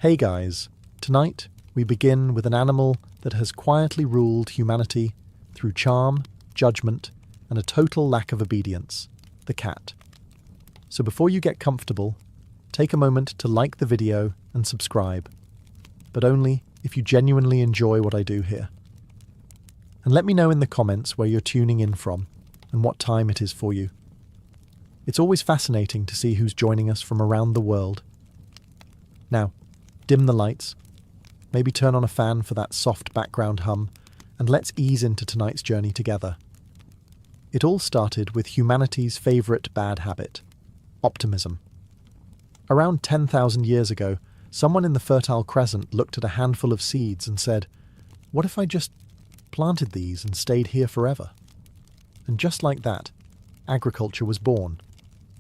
Hey guys, tonight we begin with an animal that has quietly ruled humanity through charm, judgment, and a total lack of obedience, the cat. So before you get comfortable, take a moment to like the video and subscribe, but only if you genuinely enjoy what I do here. And let me know in the comments where you're tuning in from and what time it is for you. It's always fascinating to see who's joining us from around the world. Now, dim the lights, maybe turn on a fan for that soft background hum, and let's ease into tonight's journey together. It all started with humanity's favourite bad habit, optimism. Around 10,000 years ago, someone in the Fertile Crescent looked at a handful of seeds and said, "What if I just planted these and stayed here forever?" And just like that, agriculture was born,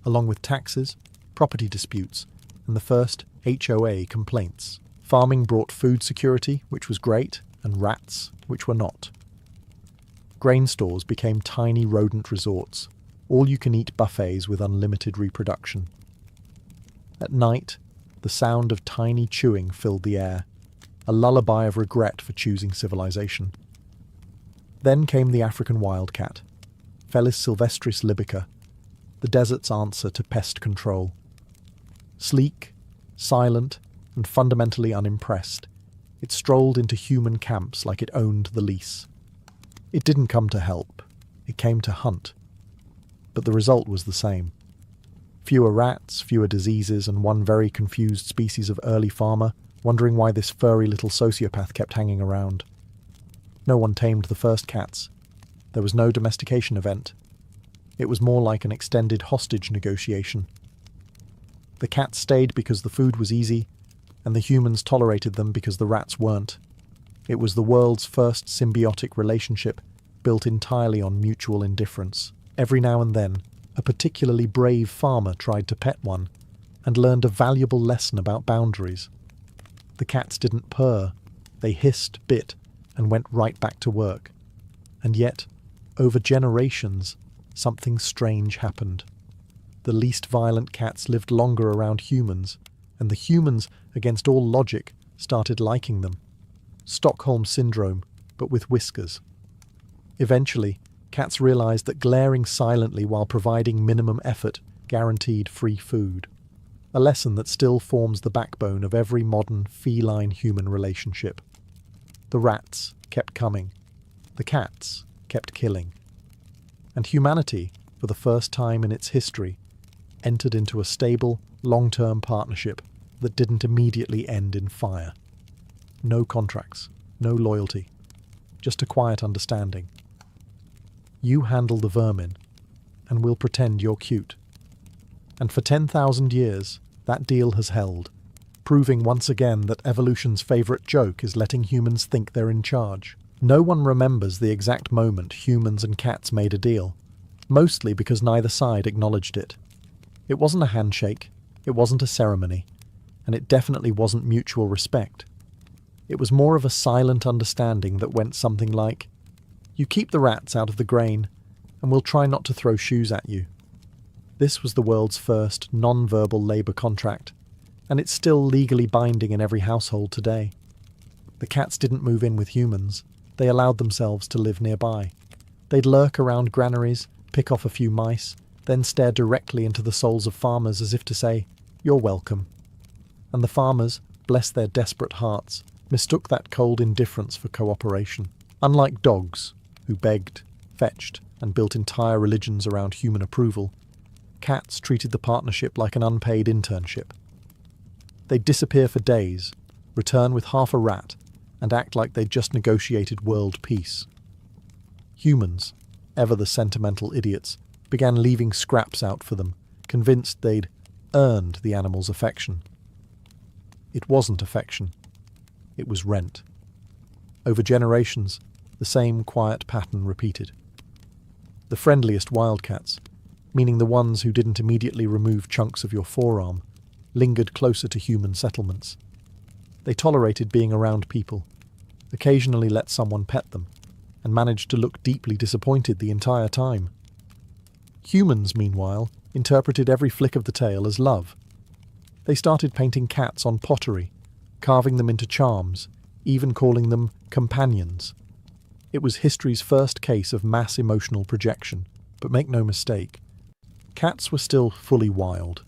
along with taxes, property disputes, and the first HOA complaints. Farming brought food security, which was great, and rats, which were not. Grain stores became tiny rodent resorts, all-you-can-eat buffets with unlimited reproduction. At night, the sound of tiny chewing filled the air, a lullaby of regret for choosing civilization. Then came the African wildcat, Felis sylvestris libica, the desert's answer to pest control. Sleek, silent, and fundamentally unimpressed, it strolled into human camps like it owned the lease. It didn't come to help, it came to hunt. But the result was the same. Fewer rats, fewer diseases, and one very confused species of early farmer, wondering why this furry little sociopath kept hanging around. No one tamed the first cats. There was no domestication event. It was more like an extended hostage negotiation. The cats stayed because the food was easy, and the humans tolerated them because the rats weren't. It was the world's first symbiotic relationship, built entirely on mutual indifference. Every now and then, a particularly brave farmer tried to pet one, and learned a valuable lesson about boundaries. The cats didn't purr, they hissed, bit, and went right back to work. And yet, over generations, something strange happened. The least violent cats lived longer around humans, and the humans, against all logic, started liking them. Stockholm Syndrome, but with whiskers. Eventually, cats realized that glaring silently while providing minimum effort guaranteed free food. A lesson that still forms the backbone of every modern feline-human relationship. The rats kept coming. The cats kept killing. And humanity, for the first time in its history, entered into a stable, long-term partnership that didn't immediately end in fire. No contracts, no loyalty, just a quiet understanding. You handle the vermin, and we'll pretend you're cute. And for 10,000 years, that deal has held, proving once again that evolution's favourite joke is letting humans think they're in charge. No one remembers the exact moment humans and cats made a deal, mostly because neither side acknowledged it. It wasn't a handshake, it wasn't a ceremony, and it definitely wasn't mutual respect. It was more of a silent understanding that went something like, "You keep the rats out of the grain, and we'll try not to throw shoes at you." This was the world's first non-verbal labour contract, and it's still legally binding in every household today. The cats didn't move in with humans, they allowed themselves to live nearby. They'd lurk around granaries, pick off a few mice, then stare directly into the souls of farmers as if to say, "You're welcome." And the farmers, bless their desperate hearts, mistook that cold indifference for cooperation. Unlike dogs, who begged, fetched, and built entire religions around human approval, cats treated the partnership like an unpaid internship. They'd disappear for days, return with half a rat, and act like they'd just negotiated world peace. Humans, ever the sentimental idiots, began leaving scraps out for them, convinced they'd earned the animal's affection. It wasn't affection. It was rent. Over generations, the same quiet pattern repeated. The friendliest wildcats, meaning the ones who didn't immediately remove chunks of your forearm, lingered closer to human settlements. They tolerated being around people, occasionally let someone pet them, and managed to look deeply disappointed the entire time. Humans, meanwhile, interpreted every flick of the tail as love. They started painting cats on pottery, carving them into charms, even calling them companions. It was history's first case of mass emotional projection, but make no mistake, cats were still fully wild.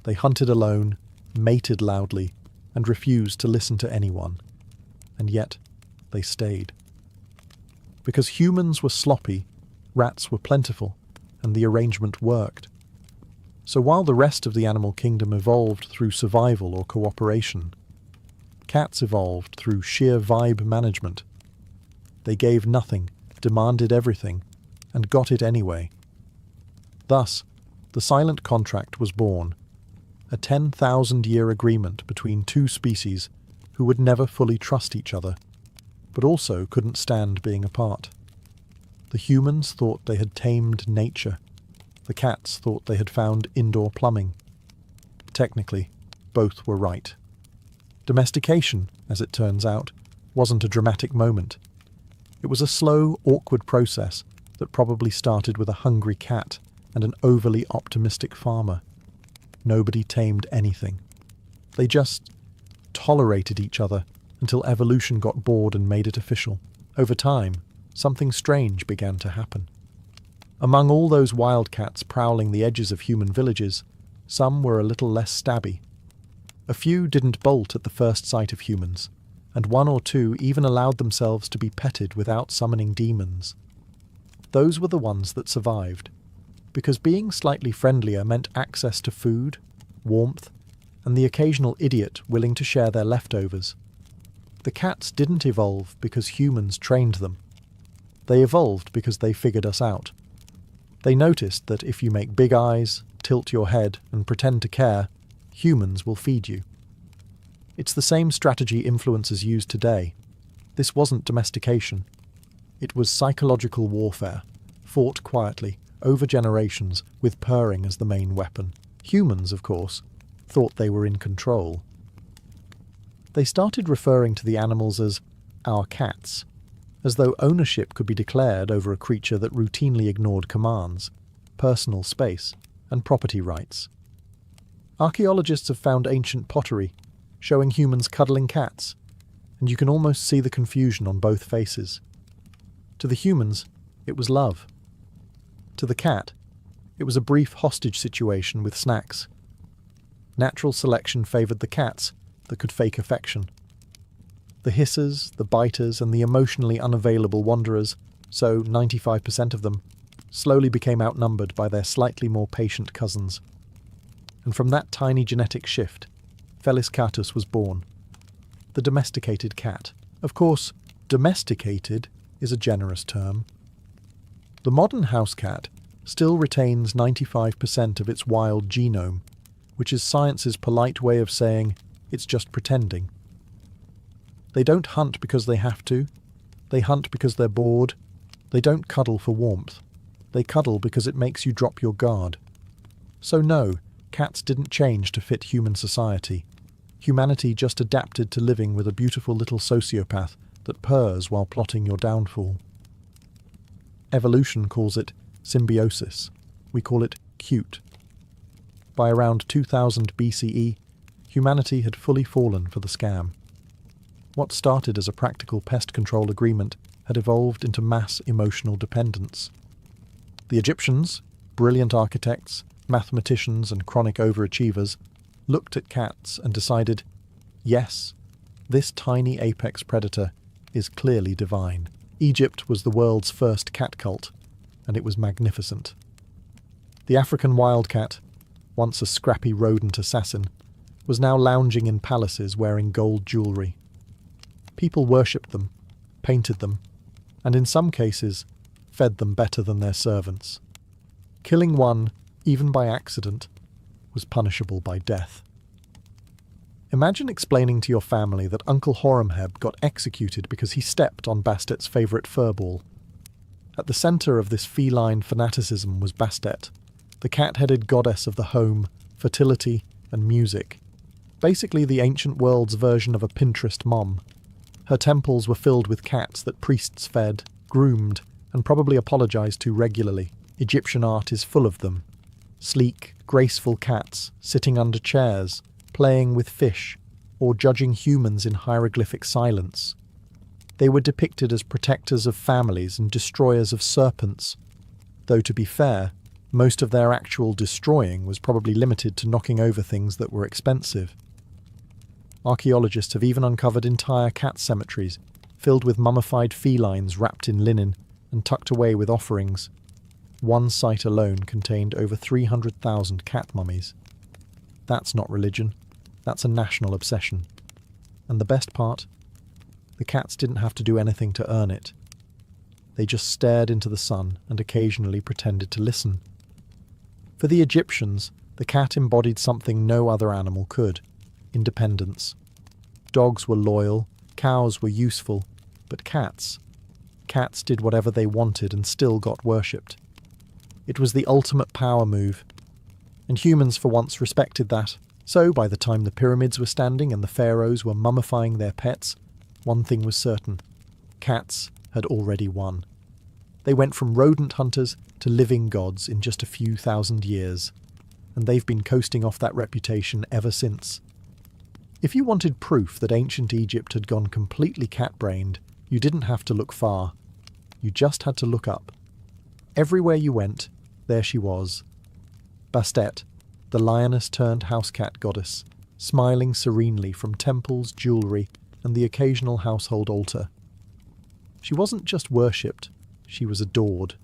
They hunted alone, mated loudly, and refused to listen to anyone. And yet, they stayed. Because humans were sloppy, rats were plentiful, and the arrangement worked. So while the rest of the animal kingdom evolved through survival or cooperation, cats evolved through sheer vibe management. They gave nothing, demanded everything, and got it anyway. Thus, the silent contract was born, a 10,000-year agreement between two species who would never fully trust each other, but also couldn't stand being apart. The humans thought they had tamed nature. The cats thought they had found indoor plumbing. Technically, both were right. Domestication, as it turns out, wasn't a dramatic moment. It was a slow, awkward process that probably started with a hungry cat and an overly optimistic farmer. Nobody tamed anything. They just tolerated each other until evolution got bored and made it official. Over time, something strange began to happen. Among all those wildcats prowling the edges of human villages, some were a little less stabby. A few didn't bolt at the first sight of humans, and one or two even allowed themselves to be petted without summoning demons. Those were the ones that survived, because being slightly friendlier meant access to food, warmth, and the occasional idiot willing to share their leftovers. The cats didn't evolve because humans trained them. They evolved because they figured us out. They noticed that if you make big eyes, tilt your head, and pretend to care, humans will feed you. It's the same strategy influencers use today. This wasn't domestication. It was psychological warfare, fought quietly, over generations, with purring as the main weapon. Humans, of course, thought they were in control. They started referring to the animals as our cats, as though ownership could be declared over a creature that routinely ignored commands, personal space, and property rights. Archaeologists have found ancient pottery, showing humans cuddling cats, and you can almost see the confusion on both faces. To the humans, it was love. To the cat, it was a brief hostage situation with snacks. Natural selection favoured the cats that could fake affection. The hissers, the biters, and the emotionally unavailable wanderers, so 95% of them, slowly became outnumbered by their slightly more patient cousins. And from that tiny genetic shift, Felis catus was born, the domesticated cat. Of course, domesticated is a generous term. The modern house cat still retains 95% of its wild genome, which is science's polite way of saying it's just pretending. They don't hunt because they have to. They hunt because they're bored. They don't cuddle for warmth. They cuddle because it makes you drop your guard. So no, cats didn't change to fit human society. Humanity just adapted to living with a beautiful little sociopath that purrs while plotting your downfall. Evolution calls it symbiosis. We call it cute. By around 2000 BCE, humanity had fully fallen for the scam. What started as a practical pest control agreement had evolved into mass emotional dependence. The Egyptians, brilliant architects, mathematicians, and chronic overachievers, looked at cats and decided, yes, this tiny apex predator is clearly divine. Egypt was the world's first cat cult, and it was magnificent. The African wildcat, once a scrappy rodent assassin, was now lounging in palaces wearing gold jewellery. People worshipped them, painted them, and in some cases, fed them better than their servants. Killing one, even by accident, was punishable by death. Imagine explaining to your family that Uncle Horemheb got executed because he stepped on Bastet's favourite furball. At the centre of this feline fanaticism was Bastet, the cat-headed goddess of the home, fertility, and music. Basically the ancient world's version of a Pinterest mom. Her temples were filled with cats that priests fed, groomed, and probably apologised to regularly. Egyptian art is full of them. Sleek, graceful cats sitting under chairs, playing with fish, or judging humans in hieroglyphic silence. They were depicted as protectors of families and destroyers of serpents, though to be fair, most of their actual destroying was probably limited to knocking over things that were expensive. Archaeologists have even uncovered entire cat cemeteries, filled with mummified felines wrapped in linen and tucked away with offerings. One site alone contained over 300,000 cat mummies. That's not religion, that's a national obsession. And the best part? The cats didn't have to do anything to earn it. They just stared into the sun and occasionally pretended to listen. For the Egyptians, the cat embodied something no other animal could: independence. Dogs were loyal, cows were useful, but cats did whatever they wanted and still got worshipped. It was the ultimate power move, and humans for once respected that. So by the time the pyramids were standing and the pharaohs were mummifying their pets, one thing was certain: cats had already won. They went from rodent hunters to living gods in just a few thousand years, and they've been coasting off that reputation ever since. If you wanted proof that ancient Egypt had gone completely cat-brained, you didn't have to look far. You just had to look up. Everywhere you went, there she was. Bastet, the lioness-turned-house-cat goddess, smiling serenely from temples, jewellery, and the occasional household altar. She wasn't just worshipped, she was adored.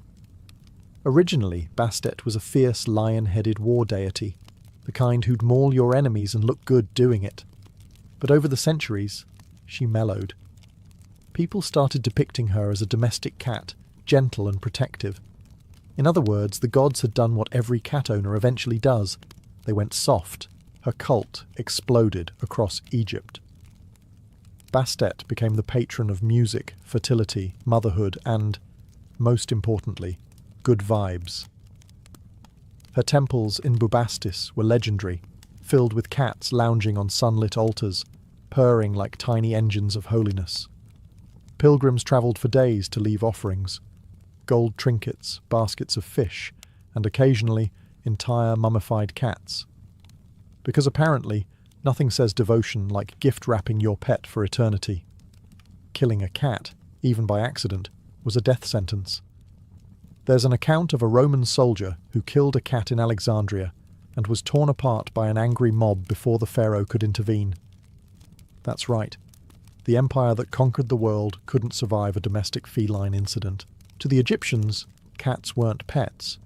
Originally, Bastet was a fierce lion-headed war deity, the kind who'd maul your enemies and look good doing it. But over the centuries, she mellowed. People started depicting her as a domestic cat, gentle and protective. In other words, the gods had done what every cat owner eventually does. They went soft. Her cult exploded across Egypt. Bastet became the patron of music, fertility, motherhood, and, most importantly, good vibes. Her temples in Bubastis were legendary, filled with cats lounging on sunlit altars, purring like tiny engines of holiness. Pilgrims travelled for days to leave offerings: gold trinkets, baskets of fish, and occasionally entire mummified cats. Because apparently, nothing says devotion like gift-wrapping your pet for eternity. Killing a cat, even by accident, was a death sentence. There's an account of a Roman soldier who killed a cat in Alexandria and was torn apart by an angry mob before the pharaoh could intervene. That's right. The empire that conquered the world couldn't survive a domestic feline incident. To the Egyptians, cats weren't pets.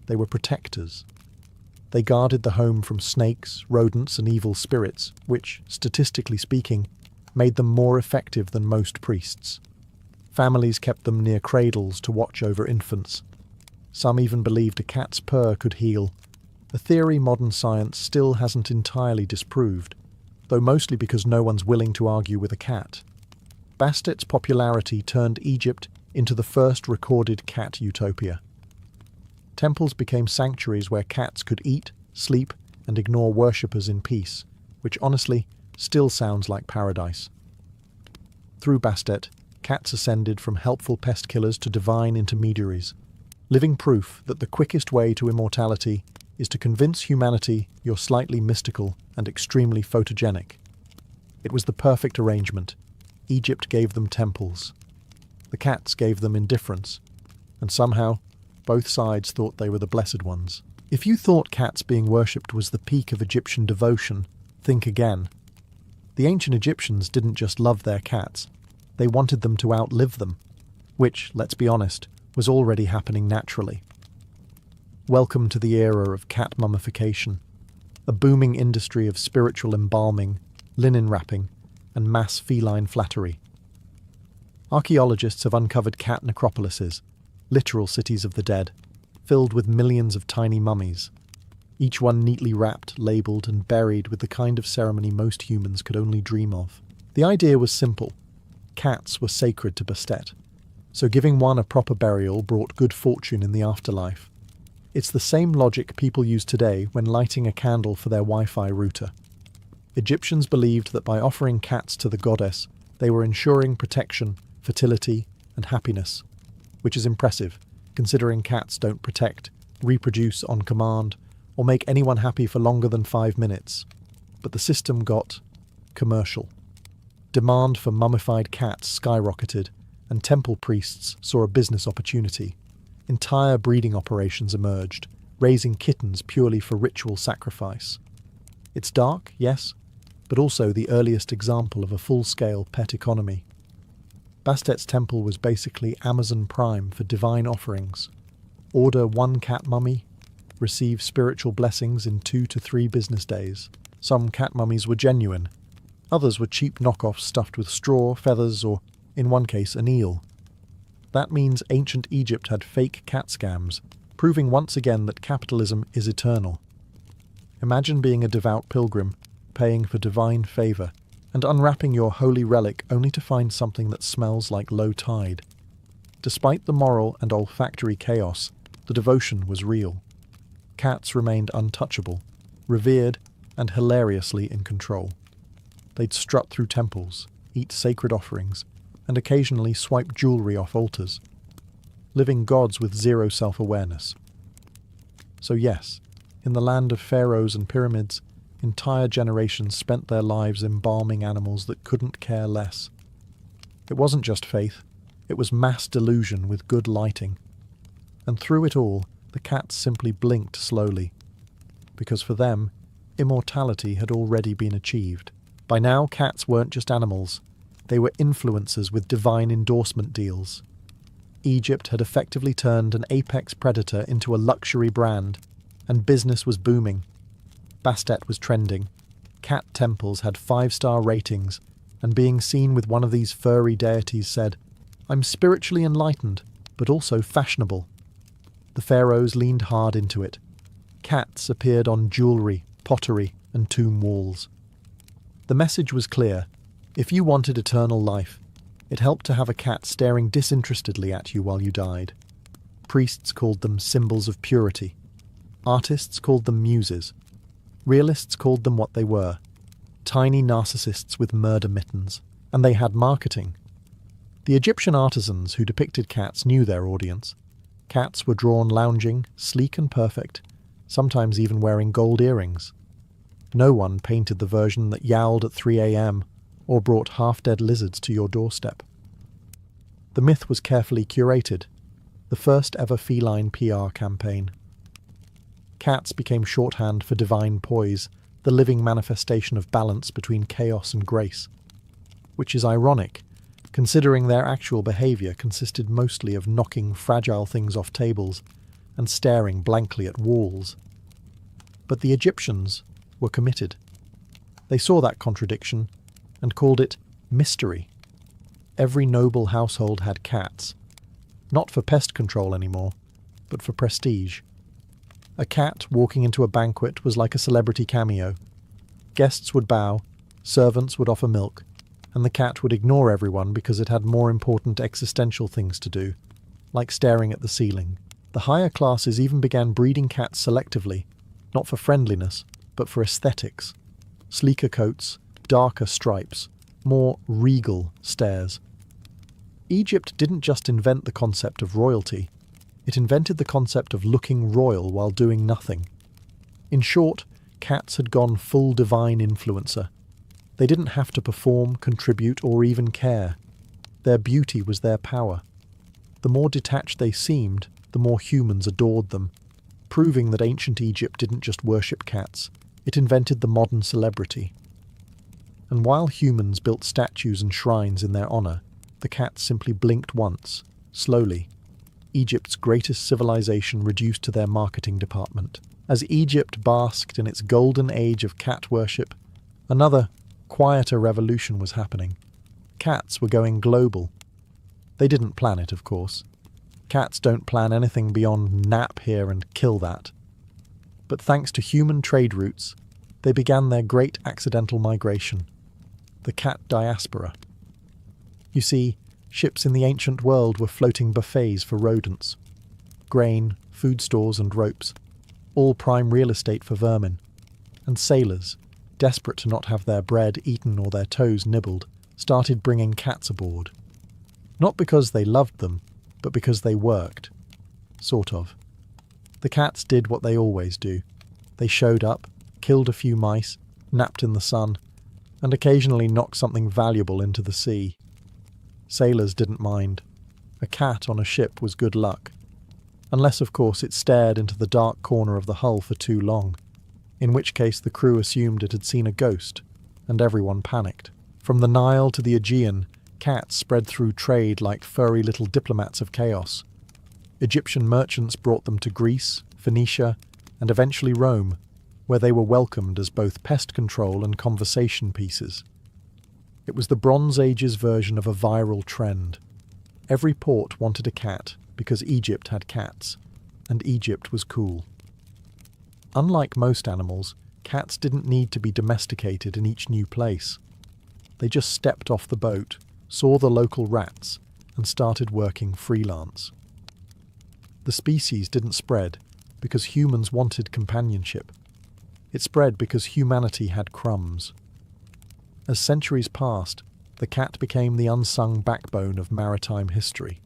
They were protectors. They guarded the home from snakes, rodents, and evil spirits, which, statistically speaking, made them more effective than most priests. Families kept them near cradles to watch over infants. Some even believed a cat's purr could heal, a theory modern science still hasn't entirely disproved, though mostly because no one's willing to argue with a cat. Bastet's popularity turned Egypt into the first recorded cat utopia. Temples became sanctuaries where cats could eat, sleep, and ignore worshippers in peace, which honestly still sounds like paradise. Through Bastet, cats ascended from helpful pest killers to divine intermediaries, living proof that the quickest way to immortality is to convince humanity you're slightly mystical and extremely photogenic. It was the perfect arrangement. Egypt gave them temples. The cats gave them indifference, and somehow both sides thought they were the blessed ones. If you thought cats being worshipped was the peak of Egyptian devotion, think again. The ancient Egyptians didn't just love their cats, they wanted them to outlive them, which, let's be honest, was already happening naturally. Welcome to the era of cat mummification, a booming industry of spiritual embalming, linen wrapping, and mass feline flattery. Archaeologists have uncovered cat necropolises, literal cities of the dead, filled with millions of tiny mummies, each one neatly wrapped, labelled, and buried with the kind of ceremony most humans could only dream of. The idea was simple. Cats were sacred to Bastet, so giving one a proper burial brought good fortune in the afterlife. It's the same logic people use today when lighting a candle for their Wi-Fi router. Egyptians believed that by offering cats to the goddess, they were ensuring protection, fertility, and happiness, which is impressive, considering cats don't protect, reproduce on command, or make anyone happy for longer than 5 minutes. But the system got commercial. Demand for mummified cats skyrocketed, and temple priests saw a business opportunity. Entire breeding operations emerged, raising kittens purely for ritual sacrifice. It's dark, yes, but also the earliest example of a full-scale pet economy. Bastet's temple was basically Amazon Prime for divine offerings. Order one cat mummy, receive spiritual blessings in 2 to 3 business days. Some cat mummies were genuine. Others were cheap knockoffs stuffed with straw, feathers, or, in one case, an eel. That means ancient Egypt had fake cat scams, proving once again that capitalism is eternal. Imagine being a devout pilgrim, paying for divine favour, and unwrapping your holy relic only to find something that smells like low tide. Despite the moral and olfactory chaos, the devotion was real. Cats remained untouchable, revered, and hilariously in control. They'd strut through temples, eat sacred offerings, and occasionally swipe jewellery off altars, living gods with zero self-awareness. So yes, in the land of pharaohs and pyramids, entire generations spent their lives embalming animals that couldn't care less. It wasn't just faith, it was mass delusion with good lighting. And through it all, the cats simply blinked slowly, because for them, immortality had already been achieved. By now, cats weren't just animals, they were influencers with divine endorsement deals. Egypt had effectively turned an apex predator into a luxury brand, and business was booming. Bastet was trending. Cat temples had 5-star ratings, and being seen with one of these furry deities said, "I'm spiritually enlightened, but also fashionable." The pharaohs leaned hard into it. Cats appeared on jewellery, pottery, and tomb walls. The message was clear. If you wanted eternal life, it helped to have a cat staring disinterestedly at you while you died. Priests called them symbols of purity. Artists called them muses. Realists called them what they were, tiny narcissists with murder mittens. And they had marketing. The Egyptian artisans who depicted cats knew their audience. Cats were drawn lounging, sleek and perfect, sometimes even wearing gold earrings. No one painted the version that yowled at 3 a.m. or brought half-dead lizards to your doorstep. The myth was carefully curated, the first ever feline PR campaign. Cats became shorthand for divine poise, the living manifestation of balance between chaos and grace. Which is ironic, considering their actual behaviour consisted mostly of knocking fragile things off tables and staring blankly at walls. But the Egyptians were committed. They saw that contradiction and called it mystery. Every noble household had cats, not for pest control anymore, but for prestige. A cat walking into a banquet was like a celebrity cameo. Guests would bow, servants would offer milk, and the cat would ignore everyone because it had more important existential things to do, like staring at the ceiling. The higher classes even began breeding cats selectively, not for friendliness, but for aesthetics. Sleeker coats, darker stripes, more regal stares. Egypt didn't just invent the concept of royalty, it invented the concept of looking royal while doing nothing. In short, cats had gone full divine influencer. They didn't have to perform, contribute, or even care. Their beauty was their power. The more detached they seemed, the more humans adored them, proving that ancient Egypt didn't just worship cats, it invented the modern celebrity. And while humans built statues and shrines in their honour, the cats simply blinked once, slowly. Egypt's greatest civilization reduced to their marketing department. As Egypt basked in its golden age of cat worship, another, quieter revolution was happening. Cats were going global. They didn't plan it, of course. Cats don't plan anything beyond nap here and kill that. But thanks to human trade routes, they began their great accidental migration, the cat diaspora. You see, ships in the ancient world were floating buffets for rodents. Grain, food stores and ropes, all prime real estate for vermin. And sailors, desperate to not have their bread eaten or their toes nibbled, started bringing cats aboard. Not because they loved them, but because they worked. Sort of. The cats did what they always do. They showed up, killed a few mice, napped in the sun, and occasionally knock something valuable into the sea. Sailors didn't mind. A cat on a ship was good luck. Unless, of course, it stared into the dark corner of the hull for too long, in which case the crew assumed it had seen a ghost, and everyone panicked. From the Nile to the Aegean, cats spread through trade like furry little diplomats of chaos. Egyptian merchants brought them to Greece, Phoenicia, and eventually Rome, where they were welcomed as both pest control and conversation pieces. It was the Bronze Age's version of a viral trend. Every port wanted a cat because Egypt had cats, and Egypt was cool. Unlike most animals, cats didn't need to be domesticated in each new place. They just stepped off the boat, saw the local rats, and started working freelance. The species didn't spread because humans wanted companionship. It spread because humanity had crumbs. As centuries passed, the cat became the unsung backbone of maritime history.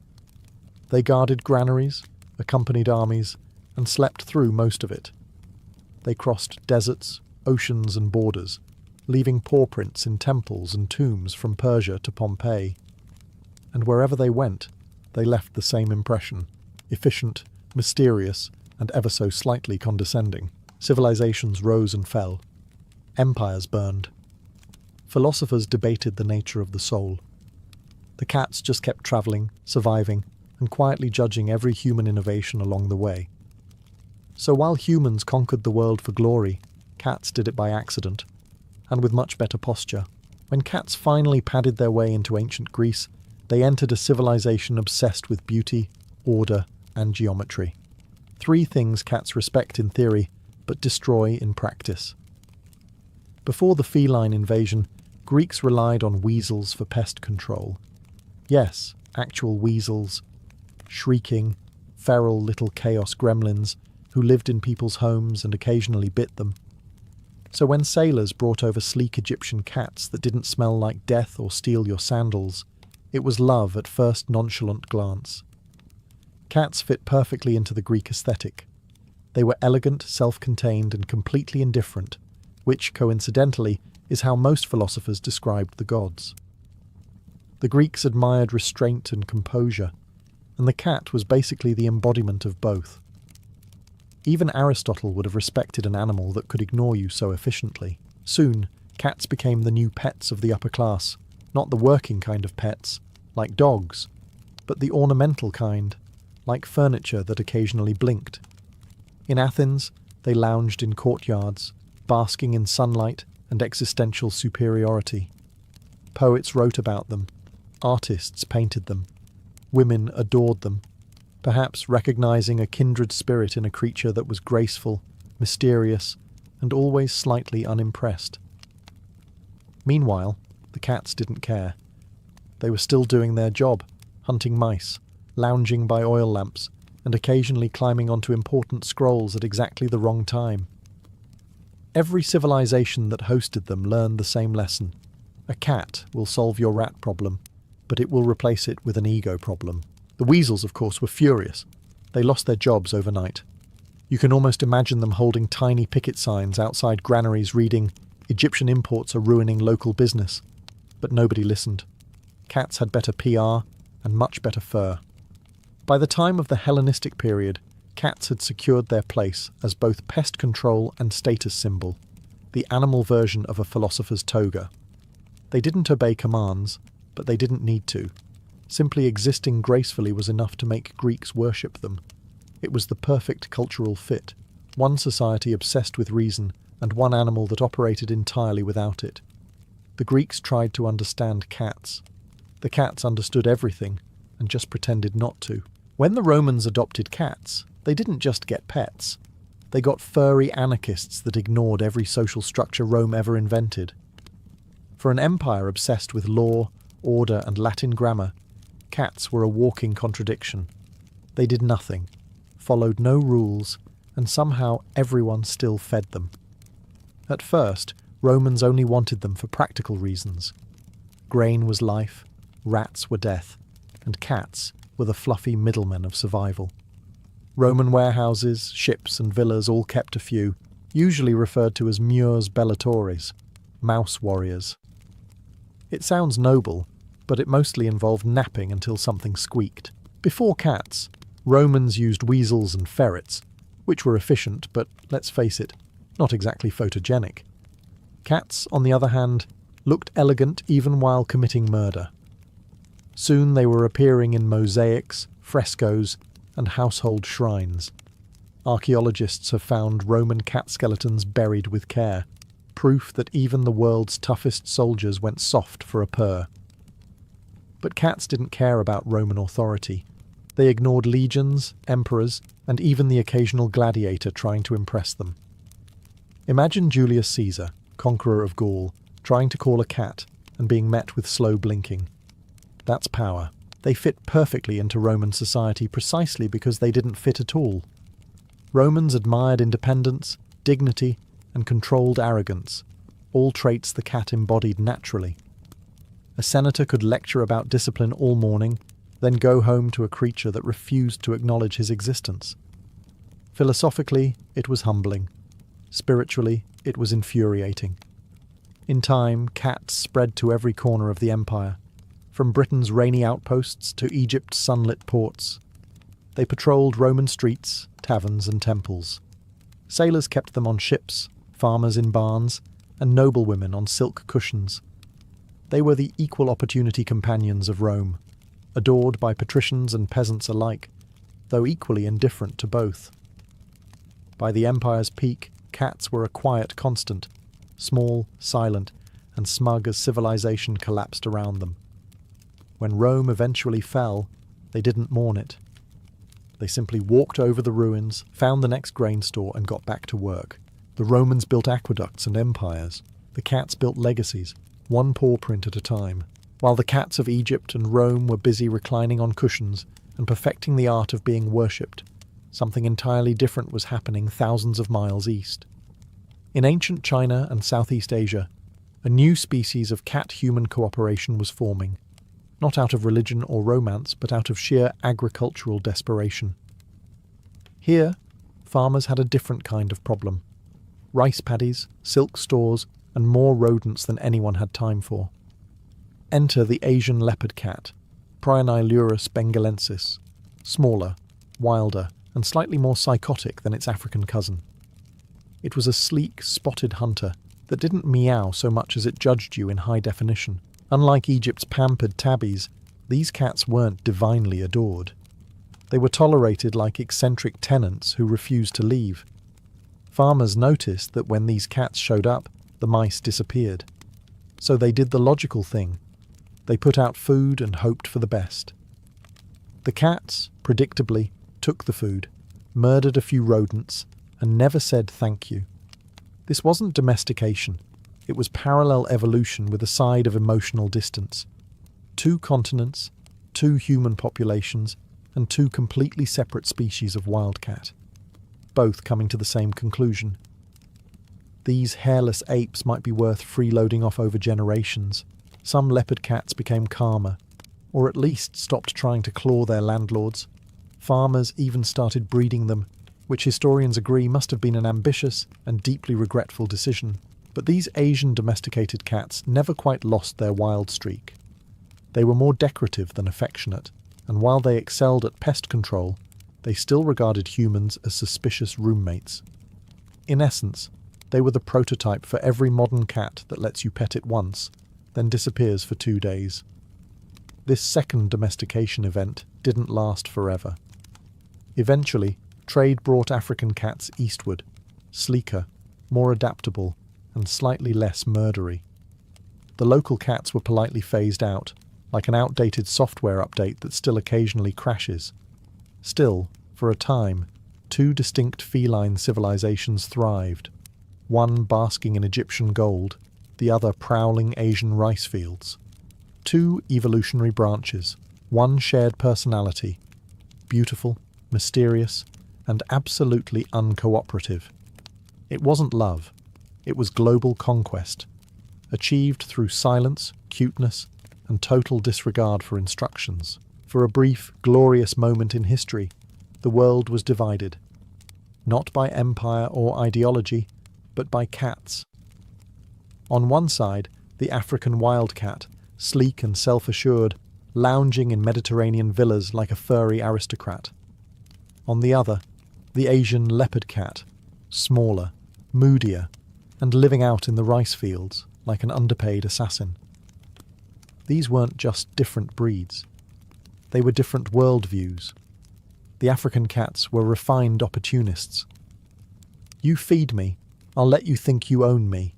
They guarded granaries, accompanied armies, and slept through most of it. They crossed deserts, oceans, and borders, leaving paw prints in temples and tombs from Persia to Pompeii. And wherever they went, they left the same impression: efficient, mysterious, and ever so slightly condescending. Civilizations rose and fell. Empires burned. Philosophers debated the nature of the soul. The cats just kept travelling, surviving, and quietly judging every human innovation along the way. So while humans conquered the world for glory, cats did it by accident, and with much better posture. When cats finally padded their way into ancient Greece, they entered a civilization obsessed with beauty, order, and geometry. 3 things cats respect in theory, but destroy in practice. Before the feline invasion, Greeks relied on weasels for pest control. Yes, actual weasels, shrieking, feral little chaos gremlins who lived in people's homes and occasionally bit them. So when sailors brought over sleek Egyptian cats that didn't smell like death or steal your sandals, it was love at first nonchalant glance. Cats fit perfectly into the Greek aesthetic. They were elegant, self-contained, and completely indifferent, which, coincidentally, is how most philosophers described the gods. The Greeks admired restraint and composure, and the cat was basically the embodiment of both. Even Aristotle would have respected an animal that could ignore you so efficiently. Soon, cats became the new pets of the upper class, not the working kind of pets, like dogs, but the ornamental kind, like furniture that occasionally blinked. In Athens, they lounged in courtyards, basking in sunlight and existential superiority. Poets wrote about them, artists painted them, women adored them, perhaps recognizing a kindred spirit in a creature that was graceful, mysterious, and always slightly unimpressed. Meanwhile, the cats didn't care. They were still doing their job, hunting mice, lounging by oil lamps, and occasionally climbing onto important scrolls at exactly the wrong time. Every civilization that hosted them learned the same lesson. A cat will solve your rat problem, but it will replace it with an ego problem. The weasels, of course, were furious. They lost their jobs overnight. You can almost imagine them holding tiny picket signs outside granaries reading, "Egyptian imports are ruining local business." But nobody listened. Cats had better PR and much better fur. By the time of the Hellenistic period, cats had secured their place as both pest control and status symbol, the animal version of a philosopher's toga. They didn't obey commands, but they didn't need to. Simply existing gracefully was enough to make Greeks worship them. It was the perfect cultural fit, one society obsessed with reason and one animal that operated entirely without it. The Greeks tried to understand cats. The cats understood everything and just pretended not to. When the Romans adopted cats, they didn't just get pets. They got furry anarchists that ignored every social structure Rome ever invented. For an empire obsessed with law, order, and Latin grammar, cats were a walking contradiction. They did nothing, followed no rules, and somehow everyone still fed them. At first, Romans only wanted them for practical reasons. Grain was life, rats were death, and cats were the fluffy middlemen of survival. Roman warehouses, ships, and villas all kept a few, usually referred to as mures bellatores, mouse warriors. It sounds noble, but it mostly involved napping until something squeaked. Before cats, Romans used weasels and ferrets, which were efficient, but let's face it, not exactly photogenic. Cats, on the other hand, looked elegant even while committing murder. Soon they were appearing in mosaics, frescoes, and household shrines. Archaeologists have found Roman cat skeletons buried with care, proof that even the world's toughest soldiers went soft for a purr. But cats didn't care about Roman authority. They ignored legions, emperors, and even the occasional gladiator trying to impress them. Imagine Julius Caesar, conqueror of Gaul, trying to call a cat and being met with slow blinking. That's power. They fit perfectly into Roman society precisely because they didn't fit at all. Romans admired independence, dignity, and controlled arrogance, all traits the cat embodied naturally. A senator could lecture about discipline all morning, then go home to a creature that refused to acknowledge his existence. Philosophically, it was humbling. Spiritually, it was infuriating. In time, cats spread to every corner of the empire, from Britain's rainy outposts to Egypt's sunlit ports. They patrolled Roman streets, taverns, and temples. Sailors kept them on ships, farmers in barns, and noblewomen on silk cushions. They were the equal opportunity companions of Rome, adored by patricians and peasants alike, though equally indifferent to both. By the empire's peak, cats were a quiet constant, small, silent, and smug as civilization collapsed around them. When Rome eventually fell, they didn't mourn it. They simply walked over the ruins, found the next grain store, and got back to work. The Romans built aqueducts and empires. The cats built legacies, one paw print at a time, while the cats of Egypt and Rome were busy reclining on cushions and perfecting the art of being worshipped. Something entirely different was happening thousands of miles east. In ancient China and Southeast Asia, a new species of cat-human cooperation was forming, not out of religion or romance, but out of sheer agricultural desperation. Here, farmers had a different kind of problem. Rice paddies, silk stores, and more rodents than anyone had time for. Enter the Asian leopard cat, Prionilurus bengalensis, smaller, wilder, and slightly more psychotic than its African cousin. It was a sleek, spotted hunter that didn't meow so much as it judged you in high definition. Unlike Egypt's pampered tabbies, these cats weren't divinely adored. They were tolerated like eccentric tenants who refused to leave. Farmers noticed that when these cats showed up, the mice disappeared. So they did the logical thing. They put out food and hoped for the best. The cats, predictably, took the food, murdered a few rodents, and never said thank you. This wasn't domestication. It was parallel evolution with a side of emotional distance. 2 continents, 2 human populations, and 2 completely separate species of wildcat, both coming to the same conclusion. These hairless apes might be worth freeloading off over generations. Some leopard cats became calmer, or at least stopped trying to claw their landlords. Farmers even started breeding them, which historians agree must have been an ambitious and deeply regretful decision. But these Asian domesticated cats never quite lost their wild streak. They were more decorative than affectionate, and while they excelled at pest control, they still regarded humans as suspicious roommates. In essence, they were the prototype for every modern cat that lets you pet it once, then disappears for 2 days. This second domestication event didn't last forever. Eventually, trade brought African cats eastward, sleeker, more adaptable, and slightly less murdery. The local cats were politely phased out, like an outdated software update that still occasionally crashes. Still, for a time, 2 distinct feline civilizations thrived, one basking in Egyptian gold, the other prowling Asian rice fields. 2 evolutionary branches, one shared personality, beautiful, mysterious, and absolutely uncooperative. It wasn't love. It was global conquest, achieved through silence, cuteness, and total disregard for instructions. For a brief, glorious moment in history, the world was divided, not by empire or ideology, but by cats. On one side, the African wildcat sleek and self-assured, lounging in Mediterranean villas like a furry aristocrat. On the other, the Asian leopard cat, smaller, moodier, and living out in the rice fields like an underpaid assassin. These weren't just different breeds. They were different worldviews. The African cats were refined opportunists. You feed me, I'll let you think you own me.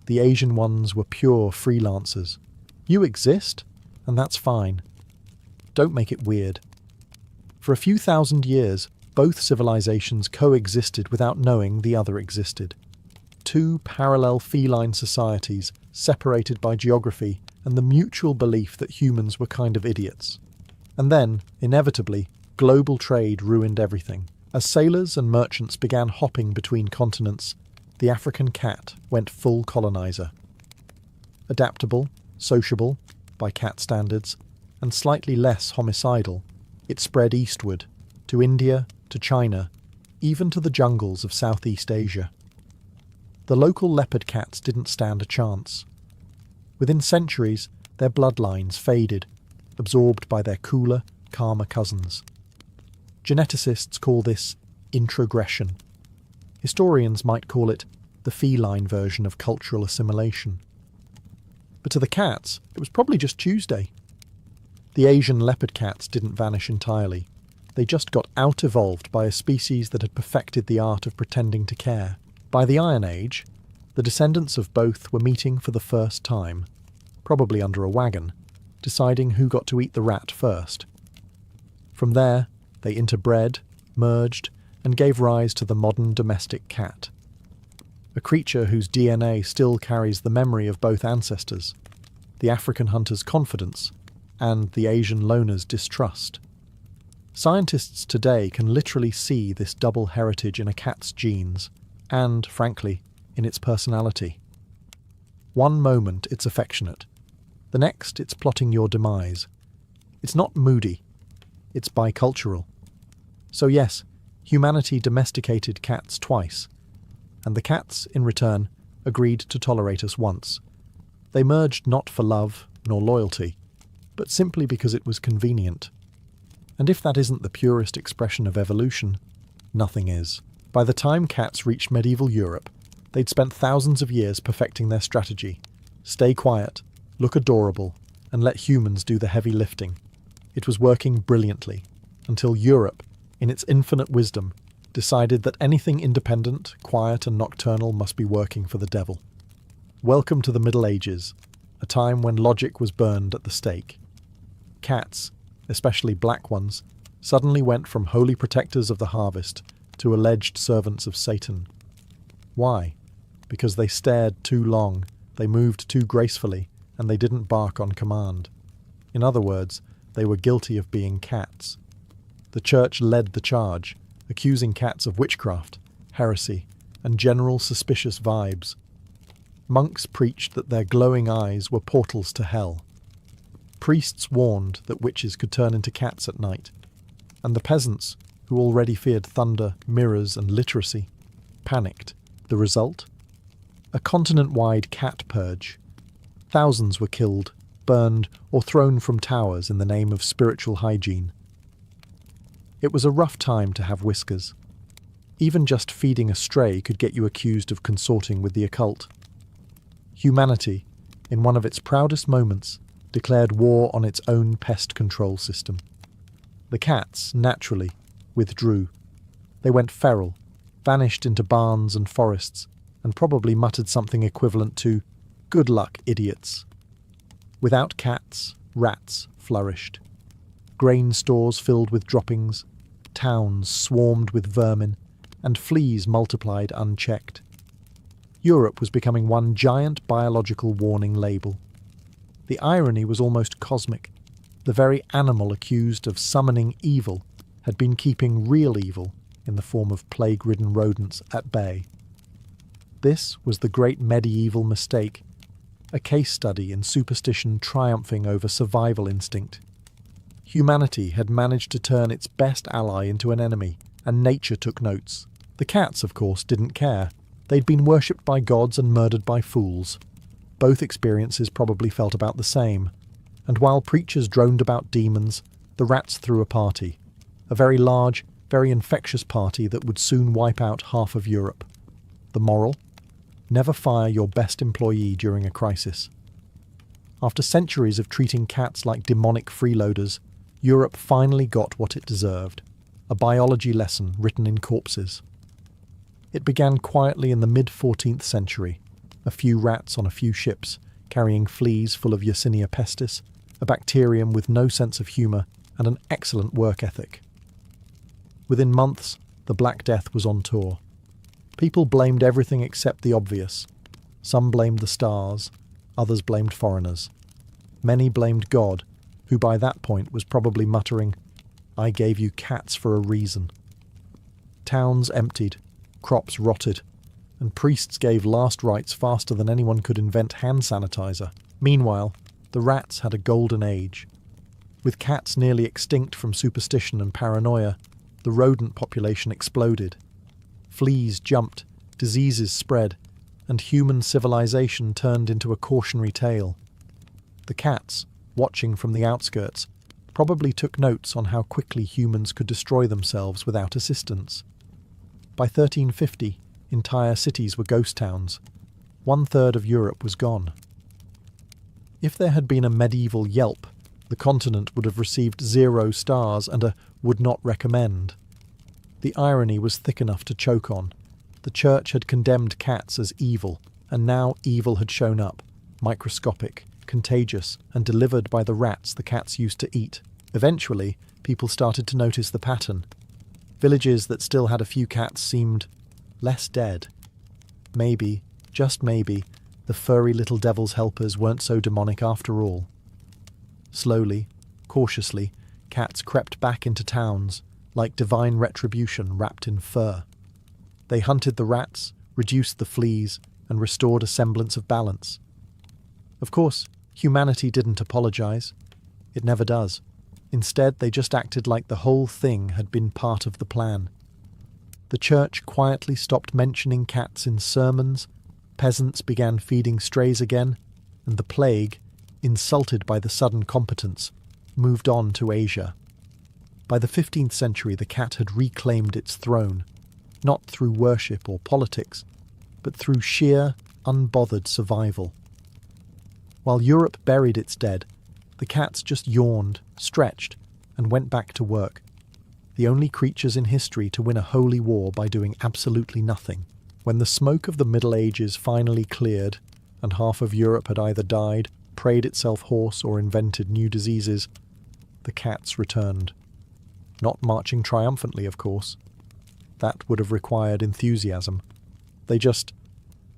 The Asian ones were pure freelancers. You exist, and that's fine. Don't make it weird. For a few thousand years, both civilizations coexisted without knowing the other existed. Two parallel feline societies separated by geography and the mutual belief that humans were kind of idiots. And then, inevitably, global trade ruined everything. As sailors and merchants began hopping between continents, the African cat went full colonizer. Adaptable, sociable, by cat standards, and slightly less homicidal, it spread eastward, to India, to China, even to the jungles of Southeast Asia. The local leopard cats didn't stand a chance. Within centuries, their bloodlines faded, absorbed by their cooler, calmer cousins. Geneticists call this introgression. Historians might call it the feline version of cultural assimilation. But to the cats, it was probably just Tuesday. The Asian leopard cats didn't vanish entirely. They just got out-evolved by a species that had perfected the art of pretending to care. By the Iron Age, the descendants of both were meeting for the first time, probably under a wagon, deciding who got to eat the rat first. From there, they interbred, merged, and gave rise to the modern domestic cat. A creature whose DNA still carries the memory of both ancestors, the African hunter's confidence and the Asian loner's distrust. Scientists today can literally see this double heritage in a cat's genes, and, frankly, in its personality. One moment it's affectionate, the next it's plotting your demise. It's not moody, it's bicultural. So yes, humanity domesticated cats twice, and the cats, in return, agreed to tolerate us once. They merged not for love nor loyalty, but simply because it was convenient. And if that isn't the purest expression of evolution, nothing is. By the time cats reached medieval Europe, they'd spent thousands of years perfecting their strategy. Stay quiet, look adorable, and let humans do the heavy lifting. It was working brilliantly, until Europe, in its infinite wisdom, decided that anything independent, quiet, and nocturnal must be working for the devil. Welcome to the Middle Ages, a time when logic was burned at the stake. Cats, especially black ones, suddenly went from holy protectors of the harvest to alleged servants of Satan. Why? Because they stared too long, they moved too gracefully, and they didn't bark on command. In other words, they were guilty of being cats. The church led the charge, accusing cats of witchcraft, heresy, and general suspicious vibes. Monks preached that their glowing eyes were portals to hell. Priests warned that witches could turn into cats at night, and the peasants, who already feared thunder, mirrors, and literacy, panicked. The result? A continent-wide cat purge. Thousands were killed, burned, or thrown from towers in the name of spiritual hygiene. It was a rough time to have whiskers. Even just feeding a stray could get you accused of consorting with the occult. Humanity, in one of its proudest moments, declared war on its own pest control system. The cats, naturally, withdrew. They went feral, vanished into barns and forests, and probably muttered something equivalent to, "Good luck, idiots." Without cats, rats flourished. Grain stores filled with droppings, towns swarmed with vermin, and fleas multiplied unchecked. Europe was becoming one giant biological warning label. The irony was almost cosmic. The very animal accused of summoning evil had been keeping real evil, in the form of plague-ridden rodents, at bay. This was the great medieval mistake, a case study in superstition triumphing over survival instinct. Humanity had managed to turn its best ally into an enemy, and nature took notes. The cats, of course, didn't care. They'd been worshipped by gods and murdered by fools. Both experiences probably felt about the same, and while preachers droned about demons, the rats threw a party. A very large, very infectious party that would soon wipe out half of Europe. The moral? Never fire your best employee during a crisis. After centuries of treating cats like demonic freeloaders, Europe finally got what it deserved, a biology lesson written in corpses. It began quietly in the mid-14th century, a few rats on a few ships, carrying fleas full of Yersinia pestis, a bacterium with no sense of humour and an excellent work ethic. Within months, the Black Death was on tour. People blamed everything except the obvious. Some blamed the stars, others blamed foreigners. Many blamed God, who by that point was probably muttering, "I gave you cats for a reason." Towns emptied, crops rotted, and priests gave last rites faster than anyone could invent hand sanitizer. Meanwhile, the rats had a golden age. With cats nearly extinct from superstition and paranoia, the rodent population exploded. Fleas jumped, diseases spread, and human civilization turned into a cautionary tale. The cats, watching from the outskirts, probably took notes on how quickly humans could destroy themselves without assistance. By 1350, entire cities were ghost towns. 1/3 of Europe was gone. If there had been a medieval Yelp, the continent would have received 0 stars and a "would not recommend." The irony was thick enough to choke on. The church had condemned cats as evil, and now evil had shown up, microscopic, contagious, and delivered by the rats the cats used to eat. Eventually, people started to notice the pattern. Villages that still had a few cats seemed less dead. Maybe, just maybe, the furry little devil's helpers weren't so demonic after all. Slowly, cautiously, cats crept back into towns, like divine retribution wrapped in fur. They hunted the rats, reduced the fleas, and restored a semblance of balance. Of course, humanity didn't apologize. It never does. Instead, they just acted like the whole thing had been part of the plan. The church quietly stopped mentioning cats in sermons, peasants began feeding strays again, and the plague, insulted by the sudden competence, moved on to Asia. By the 15th century, the cat had reclaimed its throne, not through worship or politics, but through sheer, unbothered survival. While Europe buried its dead, the cats just yawned, stretched, and went back to work. The only creatures in history to win a holy war by doing absolutely nothing. When the smoke of the Middle Ages finally cleared, and half of Europe had either died, prayed itself hoarse, or invented new diseases, the cats returned. Not marching triumphantly, of course. That would have required enthusiasm. They just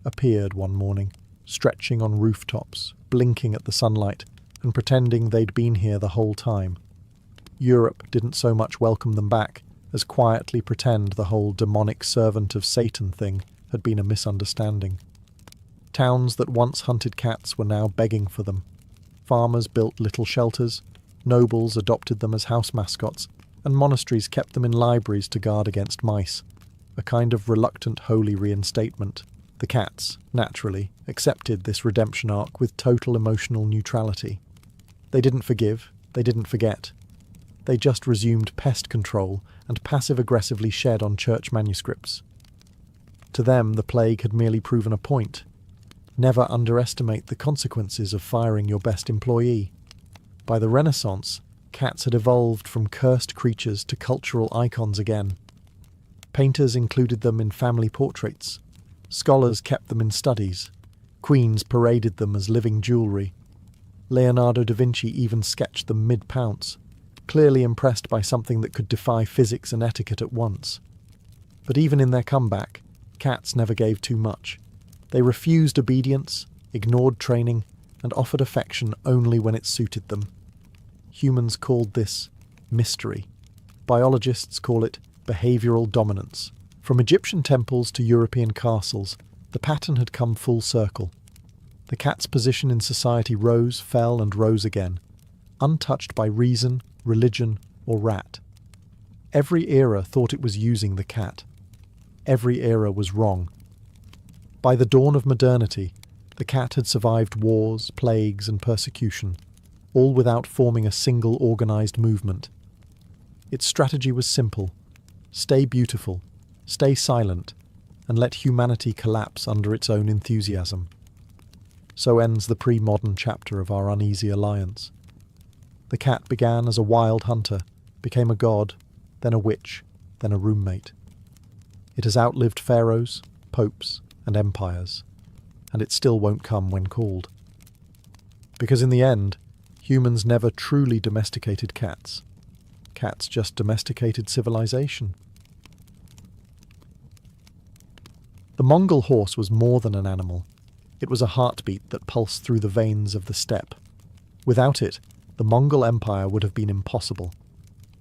appeared one morning, stretching on rooftops, blinking at the sunlight, and pretending they'd been here the whole time. Europe didn't so much welcome them back as quietly pretend the whole demonic servant of Satan thing had been a misunderstanding. Towns that once hunted cats were now begging for them. Farmers built little shelters, nobles adopted them as house mascots, and monasteries kept them in libraries to guard against mice, a kind of reluctant holy reinstatement. The cats, naturally, accepted this redemption arc with total emotional neutrality. They didn't forgive, they didn't forget. They just resumed pest control and passive-aggressively shed on church manuscripts. To them, the plague had merely proven a point. Never underestimate the consequences of firing your best employee. By the Renaissance, cats had evolved from cursed creatures to cultural icons again. Painters included them in family portraits. Scholars kept them in studies. Queens paraded them as living jewellery. Leonardo da Vinci even sketched them mid-pounce, clearly impressed by something that could defy physics and etiquette at once. But even in their comeback, cats never gave too much. They refused obedience, ignored training, and offered affection only when it suited them. Humans called this mystery. Biologists call it behavioural dominance. From Egyptian temples to European castles, the pattern had come full circle. The cat's position in society rose, fell, and rose again, untouched by reason, religion, or rat. Every era thought it was using the cat. Every era was wrong. By the dawn of modernity, The cat had survived wars, plagues, and persecution, all without forming a single organized movement. Its strategy was simple: stay beautiful, stay silent, and let humanity collapse under its own enthusiasm. So ends the pre-modern chapter of our uneasy alliance. The cat began as a wild hunter, became a god, then a witch, then a roommate. It has outlived pharaohs, popes, and empires, and it still won't come when called. Because in the end, humans never truly domesticated cats. Cats just domesticated civilization. The Mongol horse was more than an animal. It was a heartbeat that pulsed through the veins of the steppe. Without it, the Mongol Empire would have been impossible.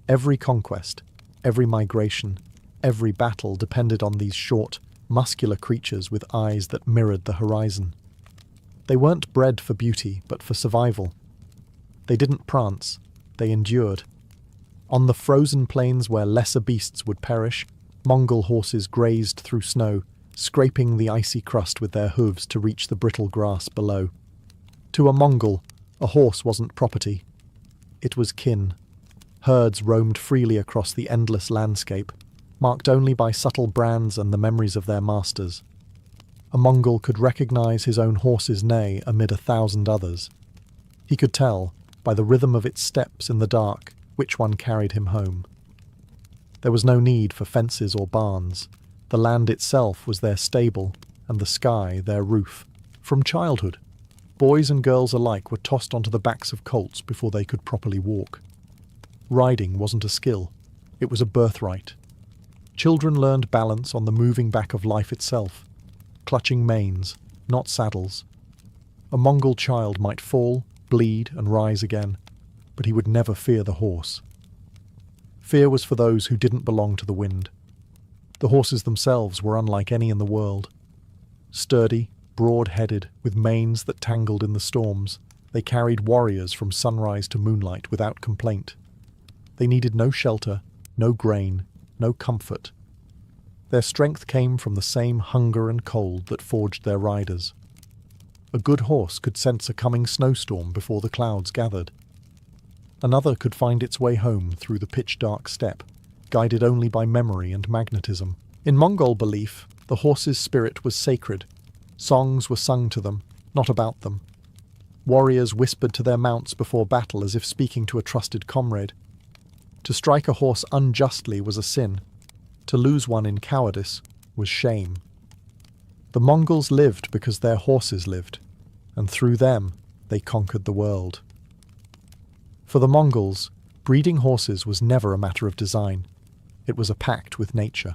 Every conquest, every migration, every battle depended on these short, muscular creatures with eyes that mirrored the horizon. They weren't bred for beauty, but for survival. They didn't prance, they endured. On the frozen plains where lesser beasts would perish, Mongol horses grazed through snow, scraping the icy crust with their hooves to reach the brittle grass below. To a Mongol, a horse wasn't property. It was kin. Herds roamed freely across the endless landscape, marked only by subtle brands and the memories of their masters. A Mongol could recognize his own horse's neigh amid 1,000 others. He could tell, by the rhythm of its steps in the dark, which one carried him home. There was no need for fences or barns. The land itself was their stable, and the sky their roof. From childhood, boys and girls alike were tossed onto the backs of colts before they could properly walk. Riding wasn't a skill, it was a birthright. Children learned balance on the moving back of life itself, clutching manes, not saddles. A Mongol child might fall, bleed, and rise again, but he would never fear the horse. Fear was for those who didn't belong to the wind. The horses themselves were unlike any in the world. Sturdy, broad-headed, with manes that tangled in the storms, they carried warriors from sunrise to moonlight without complaint. They needed no shelter, no grain, no comfort. Their strength came from the same hunger and cold that forged their riders. A good horse could sense a coming snowstorm before the clouds gathered. Another could find its way home through the pitch-dark steppe, guided only by memory and magnetism. In Mongol belief, the horse's spirit was sacred. Songs were sung to them, not about them. Warriors whispered to their mounts before battle as if speaking to a trusted comrade. To strike a horse unjustly was a sin. To lose one in cowardice was shame. The Mongols lived because their horses lived, and through them they conquered the world. For the Mongols, breeding horses was never a matter of design. It was a pact with nature.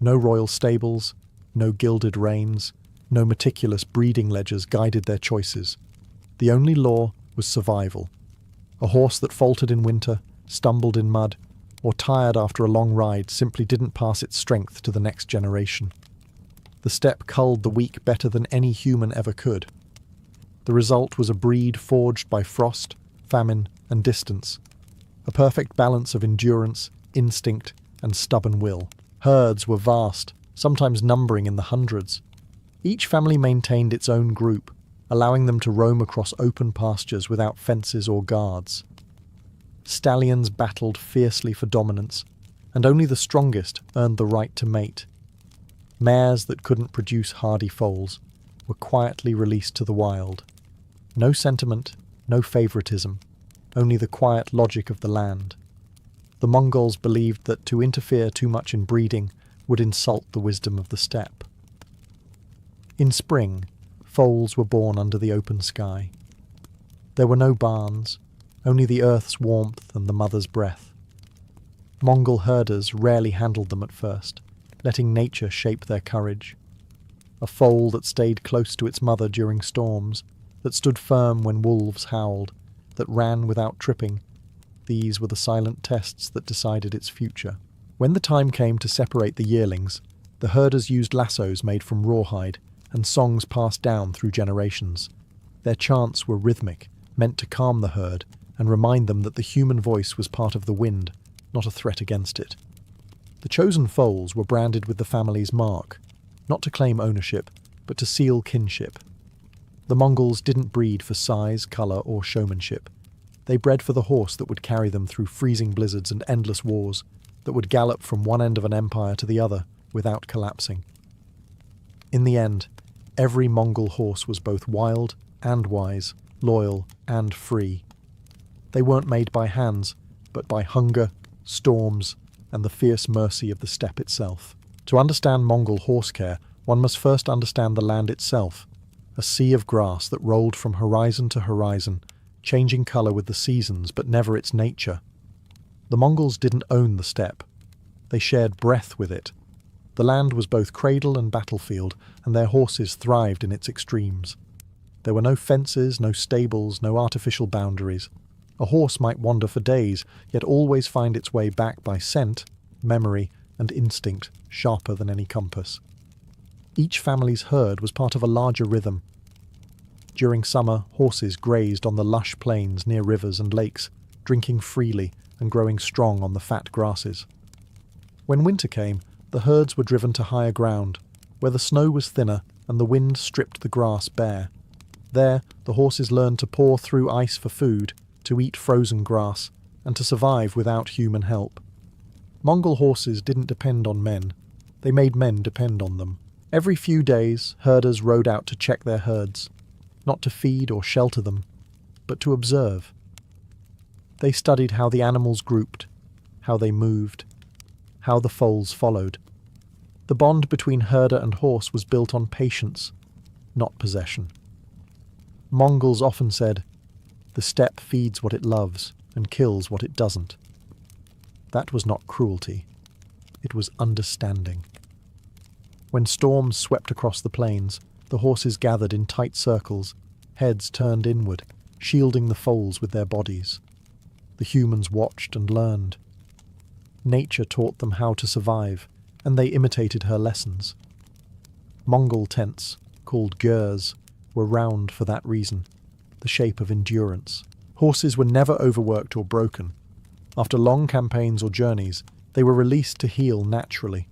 No royal stables, no gilded reins, no meticulous breeding ledgers guided their choices. The only law was survival. A horse that faltered in winter, stumbled in mud, or tired after a long ride simply didn't pass its strength to the next generation. The steppe culled the weak better than any human ever could. The result was a breed forged by frost, famine, and distance. A perfect balance of endurance, instinct, and stubborn will. Herds were vast, sometimes numbering in the hundreds. Each family maintained its own group, allowing them to roam across open pastures without fences or guards. Stallions battled fiercely for dominance, and only the strongest earned the right to mate. Mares that couldn't produce hardy foals were quietly released to the wild. No sentiment, no favoritism, only the quiet logic of the land. The Mongols believed that to interfere too much in breeding would insult the wisdom of the steppe. In spring, foals were born under the open sky. There were no barns, only the earth's warmth and the mother's breath. Mongol herders rarely handled them at first, letting nature shape their courage. A foal that stayed close to its mother during storms, that stood firm when wolves howled, that ran without tripping. These were the silent tests that decided its future. When the time came to separate the yearlings, the herders used lassos made from rawhide and songs passed down through generations. Their chants were rhythmic, meant to calm the herd and remind them that the human voice was part of the wind, not a threat against it. The chosen foals were branded with the family's mark, not to claim ownership, but to seal kinship. The Mongols didn't breed for size, colour, or showmanship. They bred for the horse that would carry them through freezing blizzards and endless wars, that would gallop from one end of an empire to the other without collapsing. In the end, every Mongol horse was both wild and wise, loyal and free. They weren't made by hands, but by hunger, storms, and the fierce mercy of the steppe itself. To understand Mongol horse care, one must first understand the land itself, a sea of grass that rolled from horizon to horizon, changing colour with the seasons but never its nature. The Mongols didn't own the steppe. They shared breath with it. The land was both cradle and battlefield, and their horses thrived in its extremes. There were no fences, no stables, no artificial boundaries. A horse might wander for days, yet always find its way back by scent, memory, and instinct sharper than any compass. Each family's herd was part of a larger rhythm. During summer, horses grazed on the lush plains near rivers and lakes, drinking freely and growing strong on the fat grasses. When winter came, the herds were driven to higher ground, where the snow was thinner and the wind stripped the grass bare. There, the horses learned to paw through ice for food, to eat frozen grass, and to survive without human help. Mongol horses didn't depend on men. They made men depend on them. Every few days, herders rode out to check their herds, not to feed or shelter them, but to observe. They studied how the animals grouped, how they moved, how the foals followed. The bond between herder and horse was built on patience, not possession. Mongols often said, "The steppe feeds what it loves and kills what it doesn't." That was not cruelty. It was understanding. When storms swept across the plains, the horses gathered in tight circles, heads turned inward, shielding the foals with their bodies. The humans watched and learned. Nature taught them how to survive, and they imitated her lessons. Mongol tents, called gurs, were round for that reason, the shape of endurance. Horses were never overworked or broken. After long campaigns or journeys, they were released to heal naturally.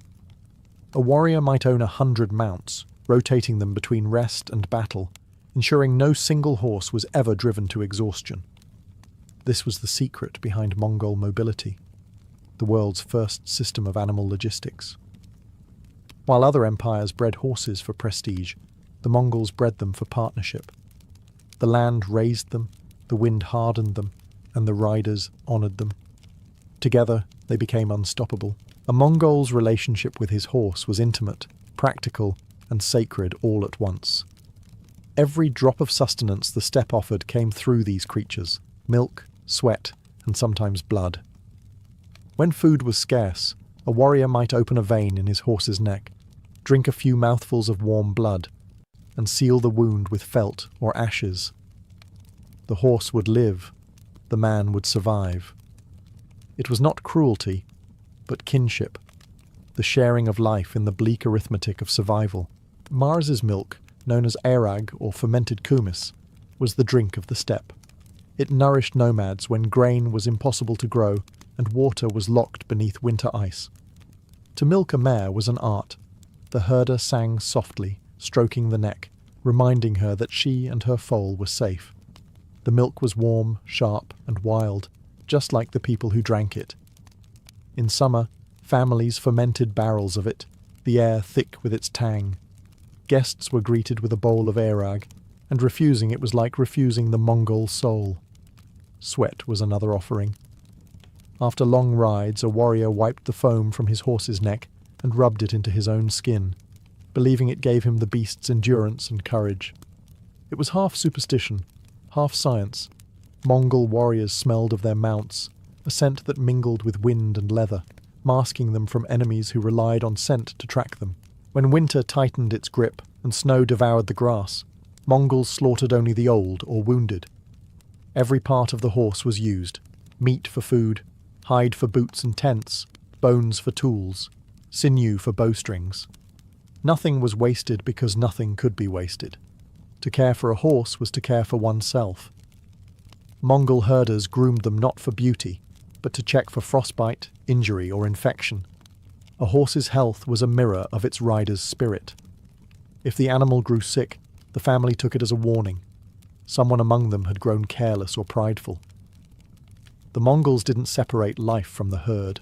A warrior might own 100 mounts, rotating them between rest and battle, ensuring no single horse was ever driven to exhaustion. This was the secret behind Mongol mobility, the world's first system of animal logistics. While other empires bred horses for prestige, the Mongols bred them for partnership. The land raised them, the wind hardened them, and the riders honoured them. Together, they became unstoppable. A Mongol's relationship with his horse was intimate, practical, and sacred all at once. Every drop of sustenance the steppe offered came through these creatures: milk, sweat, and sometimes blood. When food was scarce, a warrior might open a vein in his horse's neck, drink a few mouthfuls of warm blood, and seal the wound with felt or ashes. The horse would live, the man would survive. It was not cruelty, but kinship, the sharing of life in the bleak arithmetic of survival. Mars's milk, known as airag or fermented kumis, was the drink of the steppe. It nourished nomads when grain was impossible to grow and water was locked beneath winter ice. To milk a mare was an art. The herder sang softly, stroking the neck, reminding her that she and her foal were safe. The milk was warm, sharp, and wild, just like the people who drank it. In summer, families fermented barrels of it, the air thick with its tang. Guests were greeted with a bowl of airag, and refusing it was like refusing the Mongol soul. Sweat was another offering. After long rides, a warrior wiped the foam from his horse's neck and rubbed it into his own skin, believing it gave him the beast's endurance and courage. It was half superstition, half science. Mongol warriors smelled of their mounts, a scent that mingled with wind and leather, masking them from enemies who relied on scent to track them. When winter tightened its grip and snow devoured the grass, Mongols slaughtered only the old or wounded. Every part of the horse was used: meat for food, hide for boots and tents, bones for tools, sinew for bowstrings. Nothing was wasted because nothing could be wasted. To care for a horse was to care for oneself. Mongol herders groomed them not for beauty, but to check for frostbite, injury, or infection. A horse's health was a mirror of its rider's spirit. If the animal grew sick, The family took it as a warning. Someone among them had grown careless or prideful. The Mongols didn't separate life from the herd.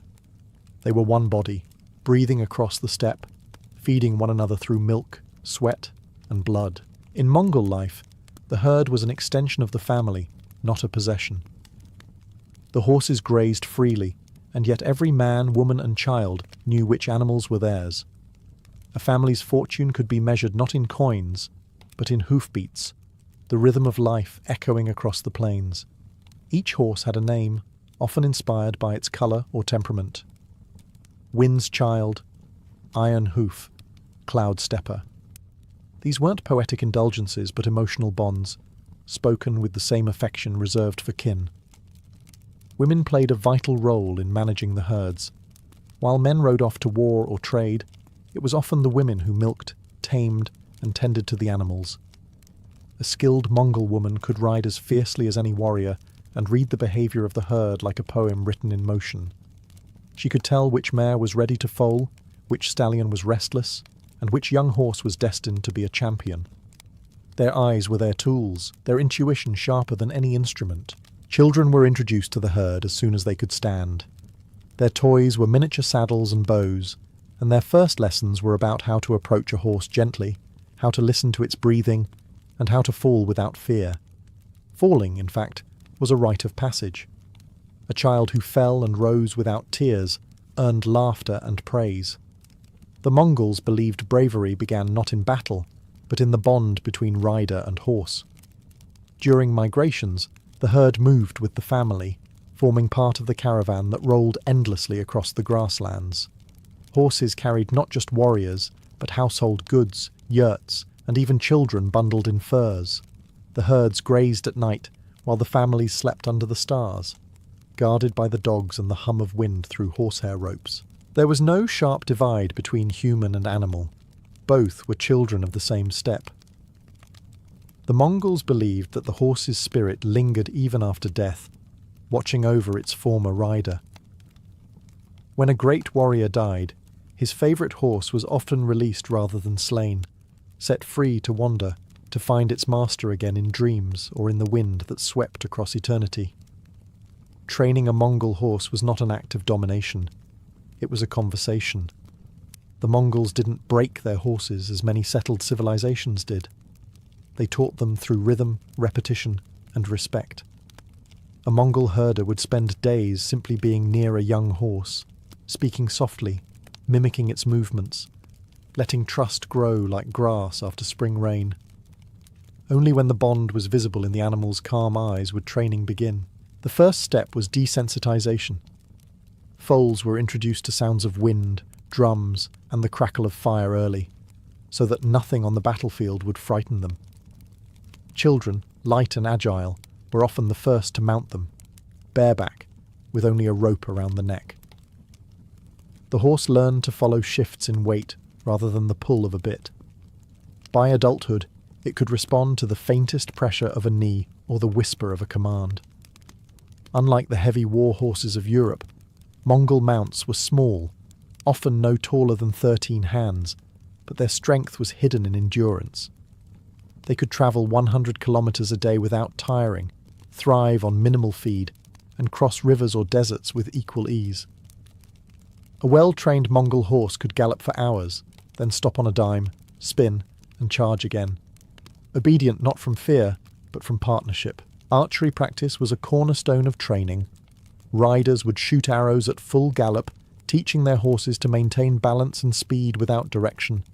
They were one body, breathing across the steppe, feeding one another through milk, sweat, and blood. In Mongol life, the herd was an extension of the family, not a possession. The horses grazed freely, and yet every man, woman, and child knew which animals were theirs. A family's fortune could be measured not in coins, but in hoofbeats, the rhythm of life echoing across the plains. Each horse had a name, often inspired by its colour or temperament. Wind's Child, Iron Hoof, Cloud Stepper. These weren't poetic indulgences but emotional bonds, spoken with the same affection reserved for kin. Women played a vital role in managing the herds. While men rode off to war or trade, it was often the women who milked, tamed, and tended to the animals. A skilled Mongol woman could ride as fiercely as any warrior and read the behaviour of the herd like a poem written in motion. She could tell which mare was ready to foal, which stallion was restless, and which young horse was destined to be a champion. Their eyes were their tools, their intuition sharper than any instrument. Children were introduced to the herd as soon as they could stand. Their toys were miniature saddles and bows, and their first lessons were about how to approach a horse gently, how to listen to its breathing, and how to fall without fear. Falling, in fact, was a rite of passage. A child who fell and rose without tears earned laughter and praise. The Mongols believed bravery began not in battle, but in the bond between rider and horse. During migrations, the herd moved with the family, forming part of the caravan that rolled endlessly across the grasslands. Horses carried not just warriors, but household goods, yurts, and even children bundled in furs. The herds grazed at night, while the families slept under the stars, guarded by the dogs and the hum of wind through horsehair ropes. There was no sharp divide between human and animal. Both were children of the same steppe. The Mongols believed that the horse's spirit lingered even after death, watching over its former rider. When a great warrior died, his favourite horse was often released rather than slain, set free to wander, to find its master again in dreams or in the wind that swept across eternity. Training a Mongol horse was not an act of domination. It was a conversation. The Mongols didn't break their horses as many settled civilizations did. They taught them through rhythm, repetition, and respect. A Mongol herder would spend days simply being near a young horse, speaking softly, mimicking its movements, letting trust grow like grass after spring rain. Only when the bond was visible in the animal's calm eyes would training begin. The first step was desensitization. Foals were introduced to sounds of wind, drums, and the crackle of fire early, so that nothing on the battlefield would frighten them. Children, light and agile, were often the first to mount them, bareback, with only a rope around the neck. The horse learned to follow shifts in weight rather than the pull of a bit. By adulthood, it could respond to the faintest pressure of a knee or the whisper of a command. Unlike the heavy war horses of Europe, Mongol mounts were small, often no taller than 13 hands, but their strength was hidden in endurance. They could travel 100 kilometers a day without tiring, thrive on minimal feed, and cross rivers or deserts with equal ease. A well-trained Mongol horse could gallop for hours, then stop on a dime, spin, and charge again. Obedient not from fear, but from partnership. Archery practice was a cornerstone of training. Riders would shoot arrows at full gallop, teaching their horses to maintain balance and speed without direction.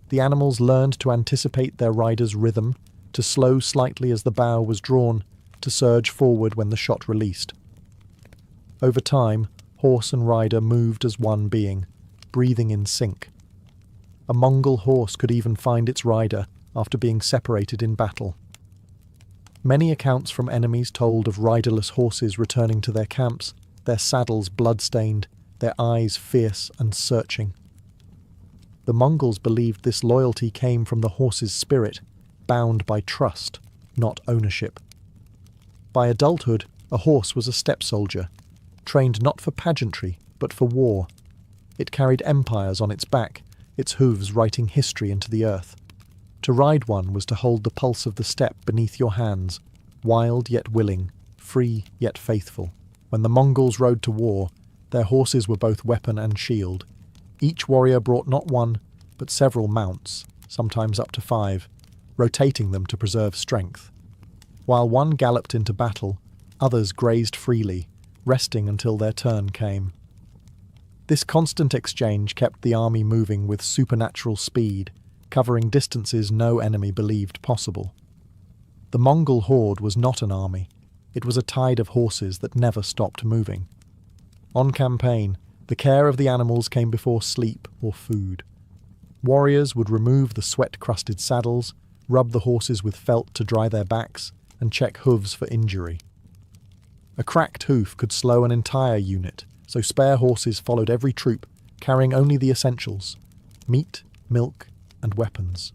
The animals learned to anticipate their rider's rhythm, to slow slightly as the bow was drawn, to surge forward when the shot released. Over time, horse and rider moved as one being, breathing in sync. A Mongol horse could even find its rider after being separated in battle. Many accounts from enemies told of riderless horses returning to their camps, their saddles blood-stained, their eyes fierce and searching. The Mongols believed this loyalty came from the horse's spirit, bound by trust, not ownership. By adulthood, a horse was a steppe soldier, trained not for pageantry, but for war. It carried empires on its back, its hooves writing history into the earth. To ride one was to hold the pulse of the steppe beneath your hands, wild yet willing, free yet faithful. When the Mongols rode to war, their horses were both weapon and shield. Each warrior brought not one, but several mounts, sometimes up to 5, rotating them to preserve strength. While one galloped into battle, others grazed freely, resting until their turn came. This constant exchange kept the army moving with supernatural speed, covering distances no enemy believed possible. The Mongol horde was not an army. It was a tide of horses that never stopped moving. On campaign, the care of the animals came before sleep or food. Warriors would remove the sweat-crusted saddles, rub the horses with felt to dry their backs, and check hooves for injury. A cracked hoof could slow an entire unit, so spare horses followed every troop, carrying only the essentials: meat, milk, and weapons.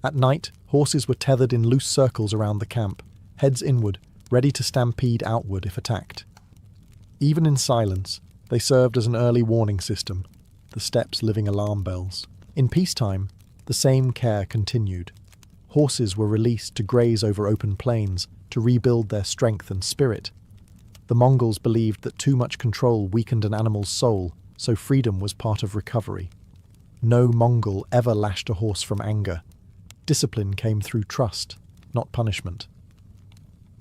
At night, horses were tethered in loose circles around the camp, heads inward, ready to stampede outward if attacked. Even in silence, they served as an early warning system, the steppes living alarm bells. In peacetime, the same care continued. Horses were released to graze over open plains, to rebuild their strength and spirit. The Mongols believed that too much control weakened an animal's soul, so freedom was part of recovery. No Mongol ever lashed a horse from anger. Discipline came through trust, not punishment.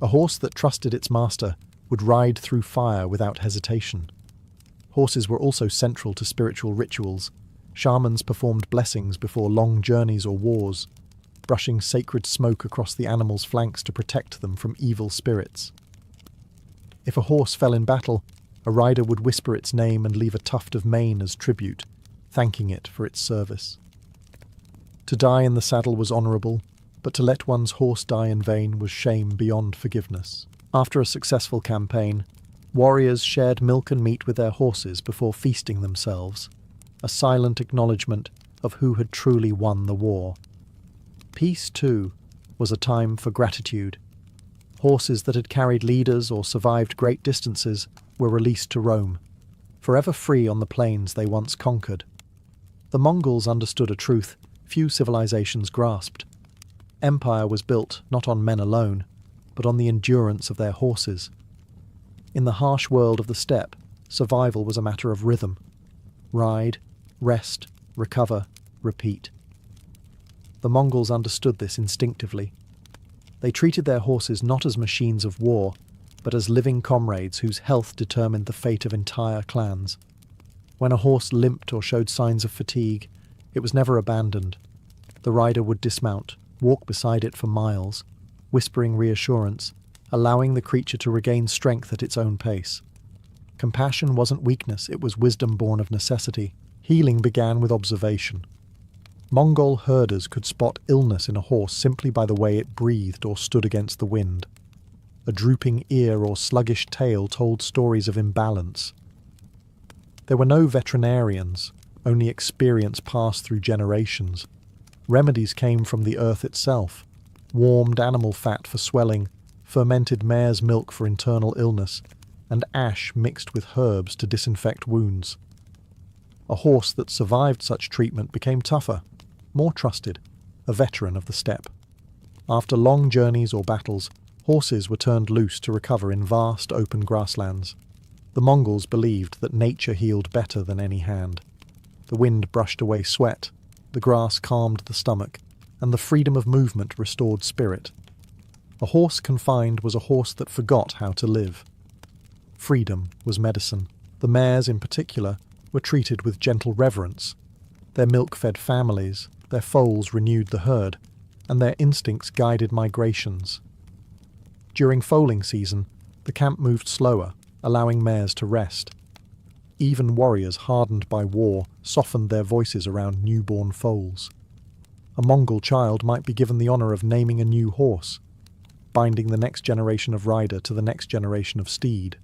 A horse that trusted its master would ride through fire without hesitation. Horses were also central to spiritual rituals. Shamans performed blessings before long journeys or wars, brushing sacred smoke across the animal's flanks to protect them from evil spirits. If a horse fell in battle, a rider would whisper its name and leave a tuft of mane as tribute, thanking it for its service. To die in the saddle was honourable, but to let one's horse die in vain was shame beyond forgiveness. After a successful campaign, warriors shared milk and meat with their horses before feasting themselves, a silent acknowledgement of who had truly won the war. Peace, too, was a time for gratitude. Horses that had carried leaders or survived great distances were released to roam, forever free on the plains they once conquered. The Mongols understood a truth few civilizations grasped. Empire was built not on men alone, but on the endurance of their horses. In the harsh world of the steppe, survival was a matter of rhythm. Ride, rest, recover, repeat. The Mongols understood this instinctively. They treated their horses not as machines of war, but as living comrades whose health determined the fate of entire clans. When a horse limped or showed signs of fatigue, it was never abandoned. The rider would dismount, walk beside it for miles, whispering reassurance, allowing the creature to regain strength at its own pace. Compassion wasn't weakness, it was wisdom born of necessity. Healing began with observation. Mongol herders could spot illness in a horse simply by the way it breathed or stood against the wind. A drooping ear or sluggish tail told stories of imbalance. There were no veterinarians, only experience passed through generations. Remedies came from the earth itself: warmed animal fat for swelling, fermented mare's milk for internal illness, and ash mixed with herbs to disinfect wounds. A horse that survived such treatment became tougher, more trusted, a veteran of the steppe. After long journeys or battles, horses were turned loose to recover in vast open grasslands. The Mongols believed that nature healed better than any hand. The wind brushed away sweat, the grass calmed the stomach, and the freedom of movement restored spirit. A horse confined was a horse that forgot how to live. Freedom was medicine. The mares, in particular, were treated with gentle reverence. Their milk fed families, their foals renewed the herd, and their instincts guided migrations. During foaling season, the camp moved slower, allowing mares to rest. Even warriors hardened by war softened their voices around newborn foals. A Mongol child might be given the honour of naming a new horse, binding the next generation of rider to the next generation of steed.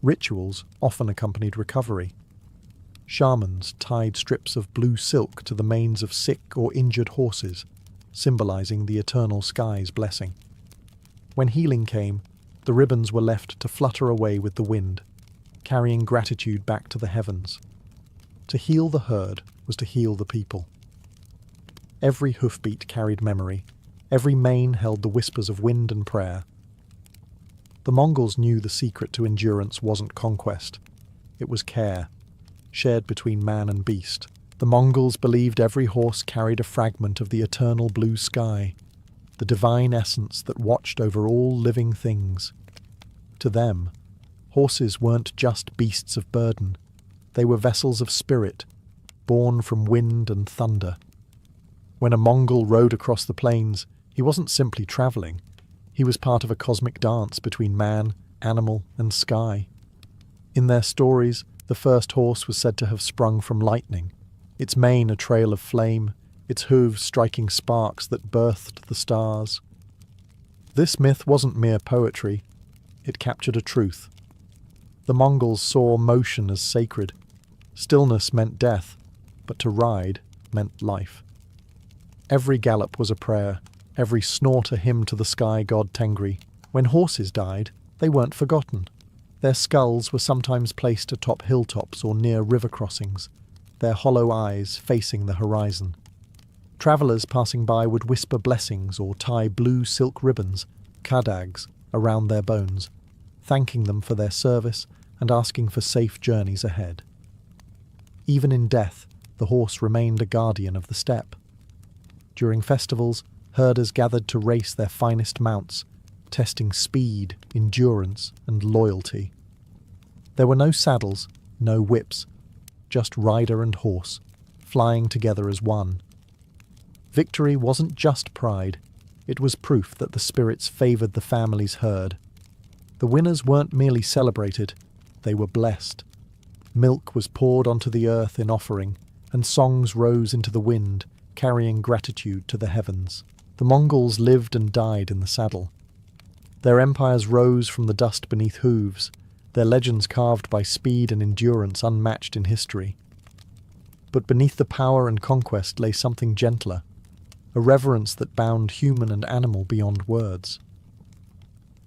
Rituals often accompanied recovery. Shamans tied strips of blue silk to the manes of sick or injured horses, symbolising the eternal sky's blessing. When healing came, the ribbons were left to flutter away with the wind, carrying gratitude back to the heavens. To heal the herd was to heal the people. Every hoofbeat carried memory. Every mane held the whispers of wind and prayer. The Mongols knew the secret to endurance wasn't conquest. It was care, shared between man and beast. The Mongols believed every horse carried a fragment of the eternal blue sky, the divine essence that watched over all living things. To them, horses weren't just beasts of burden. They were vessels of spirit, born from wind and thunder. When a Mongol rode across the plains, he wasn't simply travelling. He was part of a cosmic dance between man, animal, and sky. In their stories, the first horse was said to have sprung from lightning, its mane a trail of flame, its hooves striking sparks that birthed the stars. This myth wasn't mere poetry. It captured a truth. The Mongols saw motion as sacred. Stillness meant death, but to ride meant life. Every gallop was a prayer, every snort a hymn to the sky god Tengri. When horses died, they weren't forgotten. Their skulls were sometimes placed atop hilltops or near river crossings, their hollow eyes facing the horizon. Travellers passing by would whisper blessings or tie blue silk ribbons, kadags, around their bones, thanking them for their service and asking for safe journeys ahead. Even in death, the horse remained a guardian of the steppe. During festivals, herders gathered to race their finest mounts, testing speed, endurance, and loyalty. There were no saddles, no whips, just rider and horse, flying together as one. Victory wasn't just pride, it was proof that the spirits favoured the family's herd. The winners weren't merely celebrated, they were blessed. Milk was poured onto the earth in offering, and songs rose into the wind, carrying gratitude to the heavens. The Mongols lived and died in the saddle. Their empires rose from the dust beneath hooves, their legends carved by speed and endurance unmatched in history. But beneath the power and conquest lay something gentler, a reverence that bound human and animal beyond words.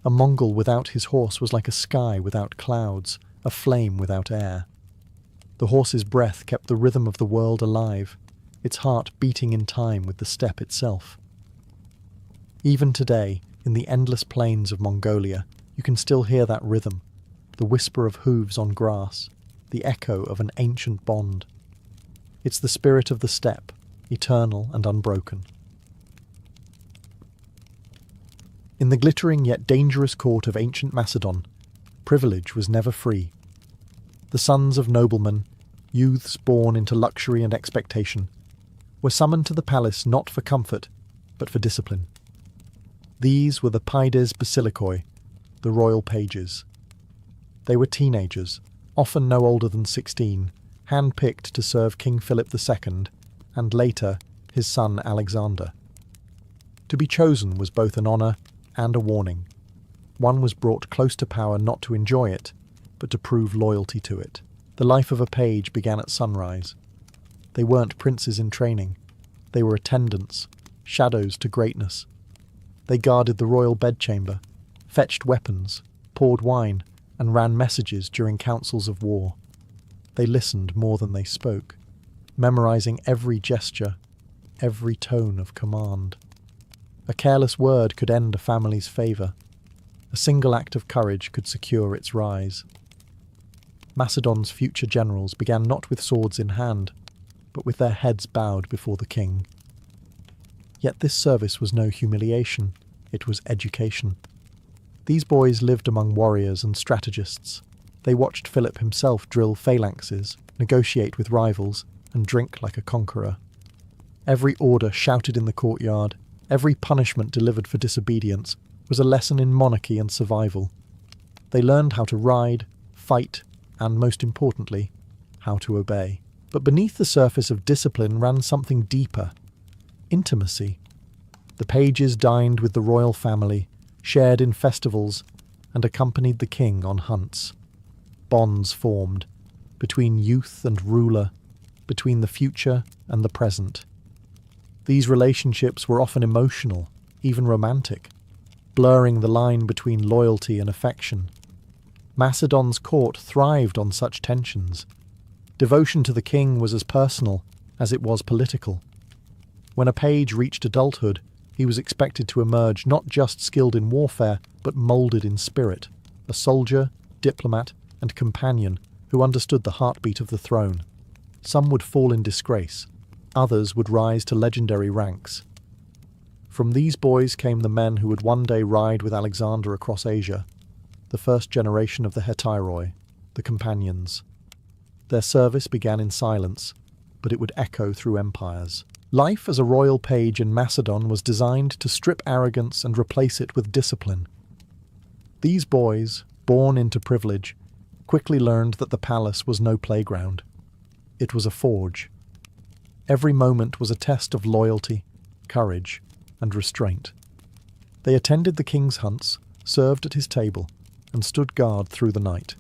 A Mongol without his horse was like a sky without clouds, a flame without air. The horse's breath kept the rhythm of the world alive, its heart beating in time with the steppe itself. Even today, in the endless plains of Mongolia, you can still hear that rhythm, the whisper of hooves on grass, the echo of an ancient bond. It's the spirit of the steppe, eternal and unbroken. In the glittering yet dangerous court of ancient Macedon, privilege was never free. The sons of noblemen, youths born into luxury and expectation, were summoned to the palace not for comfort, but for discipline. These were the Paides Basilikoi, the royal pages. They were teenagers, often no older than 16, hand-picked to serve King Philip II, and later his son Alexander. To be chosen was both an honour and a warning. One was brought close to power not to enjoy it, but to prove loyalty to it. The life of a page began at sunrise. They weren't princes in training. They were attendants, shadows to greatness. They guarded the royal bedchamber, fetched weapons, poured wine, and ran messages during councils of war. They listened more than they spoke, memorizing every gesture, every tone of command. A careless word could end a family's favour. A single act of courage could secure its rise. Macedon's future generals began not with swords in hand, but with their heads bowed before the king. Yet this service was no humiliation, it was education. These boys lived among warriors and strategists. They watched Philip himself drill phalanxes, negotiate with rivals, and drink like a conqueror. Every order shouted in the courtyard, every punishment delivered for disobedience, was a lesson in monarchy and survival. They learned how to ride, fight, and, most importantly, how to obey. But beneath the surface of discipline ran something deeper: intimacy. The pages dined with the royal family, shared in festivals, and accompanied the king on hunts. Bonds formed, between youth and ruler, between the future and the present. These relationships were often emotional, even romantic, blurring the line between loyalty and affection. Macedon's court thrived on such tensions. Devotion to the king was as personal as it was political. When a page reached adulthood, he was expected to emerge not just skilled in warfare, but moulded in spirit, a soldier, diplomat, and companion who understood the heartbeat of the throne. Some would fall in disgrace, others would rise to legendary ranks. From these boys came the men who would one day ride with Alexander across Asia, the first generation of the Hetairoi, the companions. Their service began in silence, but it would echo through empires. Life as a royal page in Macedon was designed to strip arrogance and replace it with discipline. These boys, born into privilege, quickly learned that the palace was no playground. It was a forge. Every moment was a test of loyalty, courage, and restraint. They attended the king's hunts, served at his table, and stood guard through the night.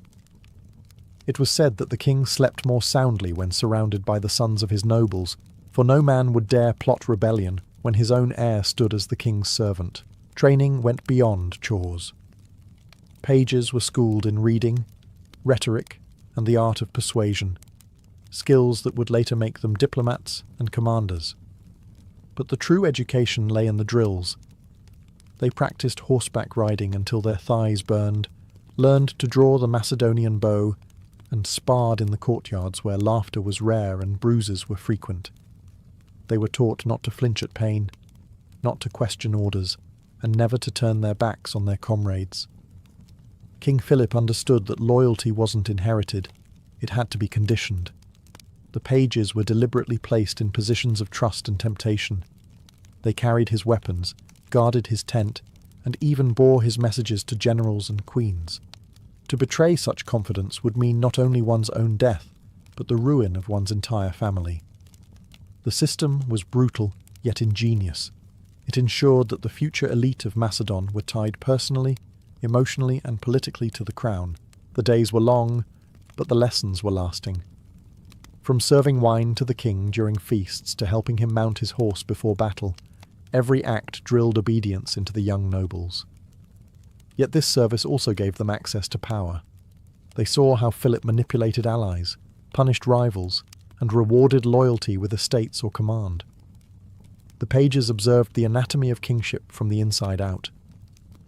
It was said that the king slept more soundly when surrounded by the sons of his nobles, for no man would dare plot rebellion when his own heir stood as the king's servant. Training went beyond chores. Pages were schooled in reading, rhetoric, and the art of persuasion, skills that would later make them diplomats and commanders. But the true education lay in the drills. They practiced horseback riding until their thighs burned, learned to draw the Macedonian bow, and sparred in the courtyards where laughter was rare and bruises were frequent. They were taught not to flinch at pain, not to question orders, and never to turn their backs on their comrades. King Philip understood that loyalty wasn't inherited, it had to be conditioned. The pages were deliberately placed in positions of trust and temptation. They carried his weapons, guarded his tent, and even bore his messages to generals and queens. To betray such confidence would mean not only one's own death, but the ruin of one's entire family. The system was brutal, yet ingenious. It ensured that the future elite of Macedon were tied personally, emotionally, and politically to the crown. The days were long, but the lessons were lasting. From serving wine to the king during feasts to helping him mount his horse before battle, every act drilled obedience into the young nobles. Yet this service also gave them access to power. They saw how Philip manipulated allies, punished rivals, and rewarded loyalty with estates or command. The pages observed the anatomy of kingship from the inside out.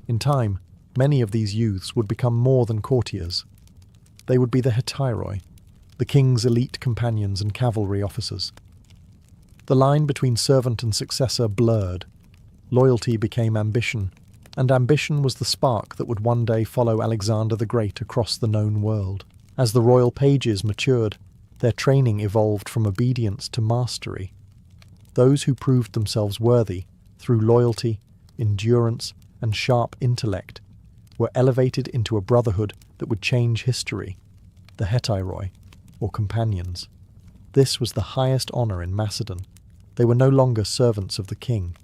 In time, many of these youths would become more than courtiers. They would be the Hetairoi, the king's elite companions and cavalry officers. The line between servant and successor blurred. Loyalty became ambition, and ambition was the spark that would one day follow Alexander the Great across the known world. As the royal pages matured, their training evolved from obedience to mastery. Those who proved themselves worthy, through loyalty, endurance, and sharp intellect, were elevated into a brotherhood that would change history, the Hetairoi, or companions. This was the highest honour in Macedon. They were no longer servants of the king.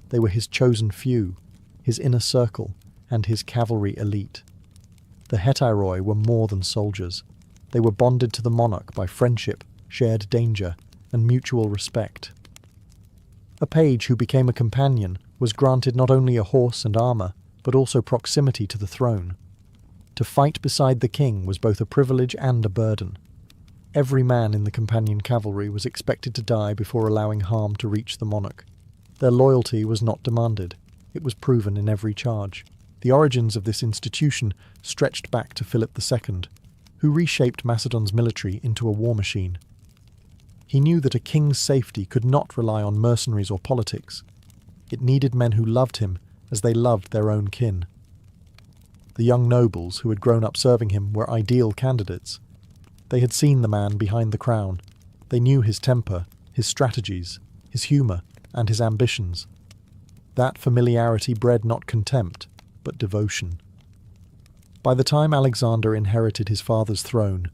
They were his chosen few, his inner circle, and his cavalry elite. The Hetairoi were more than soldiers. They were bonded to the monarch by friendship, shared danger, and mutual respect. A page who became a companion was granted not only a horse and armour, but also proximity to the throne. To fight beside the king was both a privilege and a burden. Every man in the companion cavalry was expected to die before allowing harm to reach the monarch. Their loyalty was not demanded. It was proven in every charge. The origins of this institution stretched back to Philip II, who reshaped Macedon's military into a war machine. He knew that a king's safety could not rely on mercenaries or politics. It needed men who loved him as they loved their own kin. The young nobles who had grown up serving him were ideal candidates. They had seen the man behind the crown. They knew his temper, his strategies, his humour, and his ambitions. That familiarity bred not contempt, but devotion. By the time Alexander inherited his father's throne,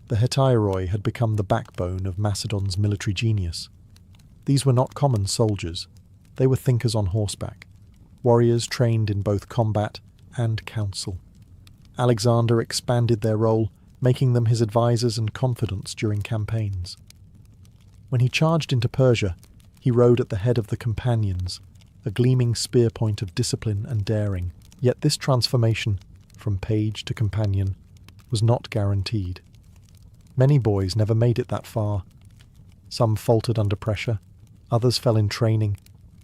the Hetairoi had become the backbone of Macedon's military genius. These were not common soldiers. They were thinkers on horseback, warriors trained in both combat and counsel. Alexander expanded their role, making them his advisors and confidants during campaigns. When he charged into Persia, he rode at the head of the companions, a gleaming spear point of discipline and daring. Yet this transformation, from page to companion, was not guaranteed. Many boys never made it that far. Some faltered under pressure, Others fell in training,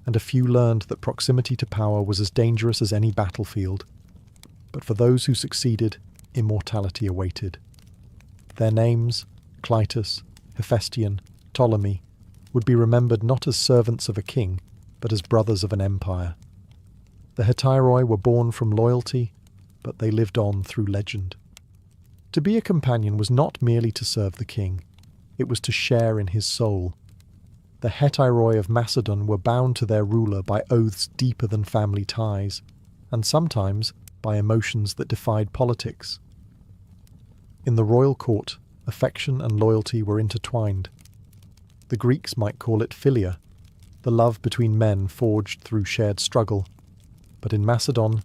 and a few learned that proximity to power was as dangerous as any battlefield. But for those who succeeded, immortality awaited. Their names, Clytus, Hephaestion, Ptolemy, would be remembered not as servants of a king, but as brothers of an empire. The Hetairoi were born from loyalty, but they lived on through legend. To be a companion was not merely to serve the king, it was to share in his soul. The Hetairoi of Macedon were bound to their ruler by oaths deeper than family ties, and sometimes by emotions that defied politics. In the royal court, affection and loyalty were intertwined. The Greeks might call it philia, the love between men forged through shared struggle. But in Macedon,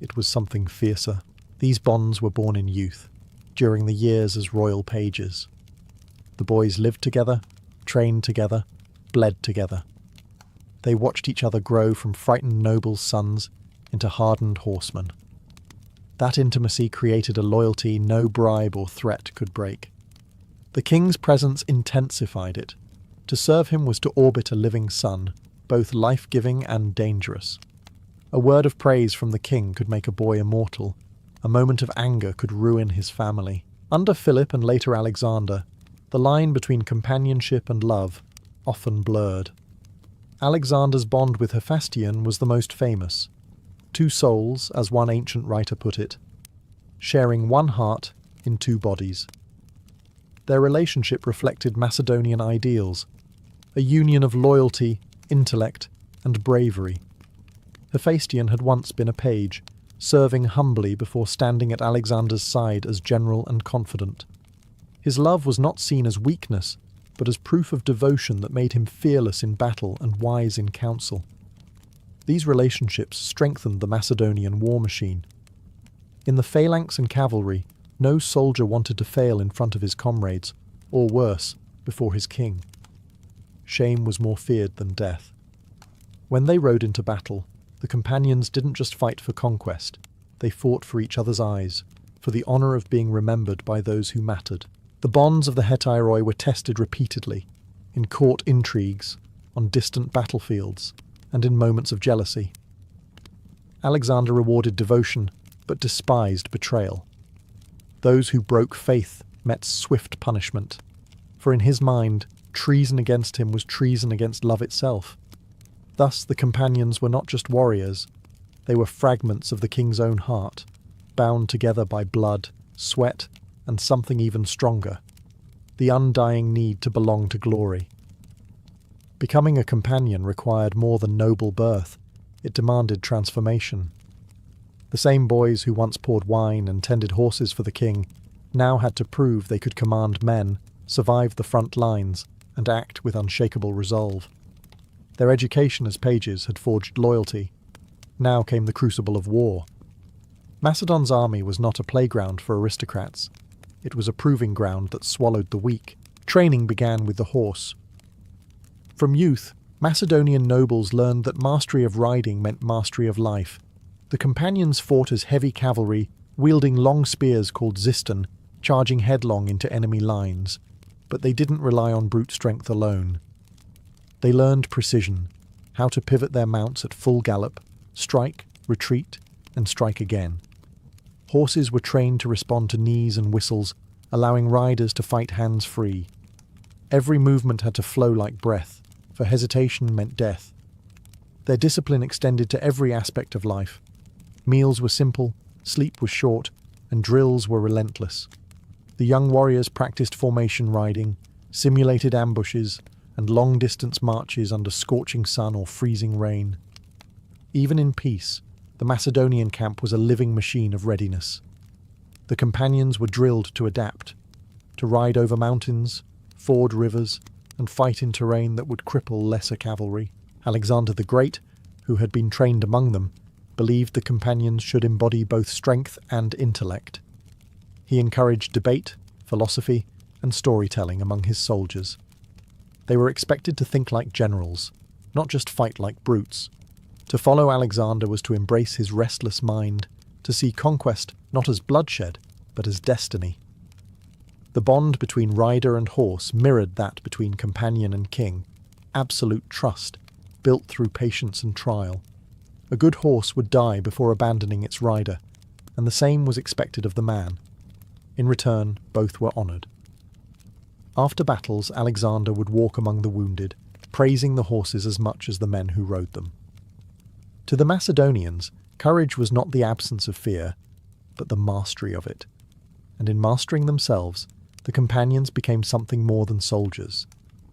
it was something fiercer. These bonds were born in youth, during the years as royal pages. The boys lived together, trained together, bled together. They watched each other grow from frightened nobles' sons into hardened horsemen. That intimacy created a loyalty no bribe or threat could break. The king's presence intensified it. To serve him was to orbit a living son, both life-giving and dangerous. A word of praise from the king could make a boy immortal. A moment of anger could ruin his family. Under Philip and later Alexander, the line between companionship and love often blurred. Alexander's bond with Hephaestion was the most famous. Two souls, as one ancient writer put it, sharing one heart in two bodies. Their relationship reflected Macedonian ideals, a union of loyalty, intellect, and bravery. Hephaestion had once been a page, serving humbly before standing at Alexander's side as general and confident. His love was not seen as weakness, but as proof of devotion that made him fearless in battle and wise in counsel. These relationships strengthened the Macedonian war machine. In the phalanx and cavalry, no soldier wanted to fail in front of his comrades, or worse, before his king. Shame was more feared than death. When they rode into battle, the companions didn't just fight for conquest, they fought for each other's eyes, for the honour of being remembered by those who mattered. The bonds of the Hetairoi were tested repeatedly, in court intrigues, on distant battlefields, and in moments of jealousy. Alexander rewarded devotion, but despised betrayal. Those who broke faith met swift punishment, for in his mind, treason against him was treason against love itself. Thus the companions were not just warriors, they were fragments of the king's own heart, bound together by blood, sweat, and something even stronger, the undying need to belong to glory. Becoming a companion required more than noble birth, it demanded transformation. The same boys who once poured wine and tended horses for the king now had to prove they could command men, survive the front lines, and act with unshakable resolve. Their education as pages had forged loyalty. Now came the crucible of war. Macedon's army was not a playground for aristocrats. It was a proving ground that swallowed the weak. Training began with the horse. From youth, Macedonian nobles learned that mastery of riding meant mastery of life. The companions fought as heavy cavalry, wielding long spears called ziston, charging headlong into enemy lines. But they didn't rely on brute strength alone. They learned precision, how to pivot their mounts at full gallop, strike, retreat, and strike again. Horses were trained to respond to knees and whistles, allowing riders to fight hands-free. Every movement had to flow like breath, for hesitation meant death. Their discipline extended to every aspect of life. Meals were simple, sleep was short, and drills were relentless. The young warriors practiced formation riding, simulated ambushes, and long-distance marches under scorching sun or freezing rain. Even in peace, the Macedonian camp was a living machine of readiness. The companions were drilled to adapt, to ride over mountains, ford rivers, and fight in terrain that would cripple lesser cavalry. Alexander the Great, who had been trained among them, believed the companions should embody both strength and intellect. He encouraged debate, philosophy, and storytelling among his soldiers. They were expected to think like generals, not just fight like brutes. To follow Alexander was to embrace his restless mind, to see conquest not as bloodshed, but as destiny. The bond between rider and horse mirrored that between companion and king. absolute trust, built through patience and trial. A good horse would die before abandoning its rider, and the same was expected of the man. In return, both were honoured. After battles, Alexander would walk among the wounded, praising the horses as much as the men who rode them. To the Macedonians, courage was not the absence of fear, but the mastery of it. And in mastering themselves, the companions became something more than soldiers.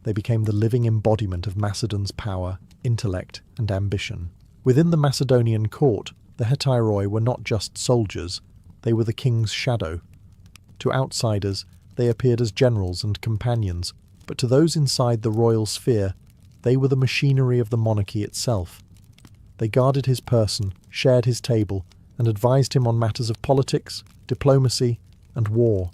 They became the living embodiment of Macedon's power, intellect, and ambition. Within the Macedonian court, the Hetairoi were not just soldiers, they were the king's shadow. To outsiders, they appeared as generals and companions, but to those inside the royal sphere, they were the machinery of the monarchy itself. They guarded his person, shared his table, and advised him on matters of politics, diplomacy, and war.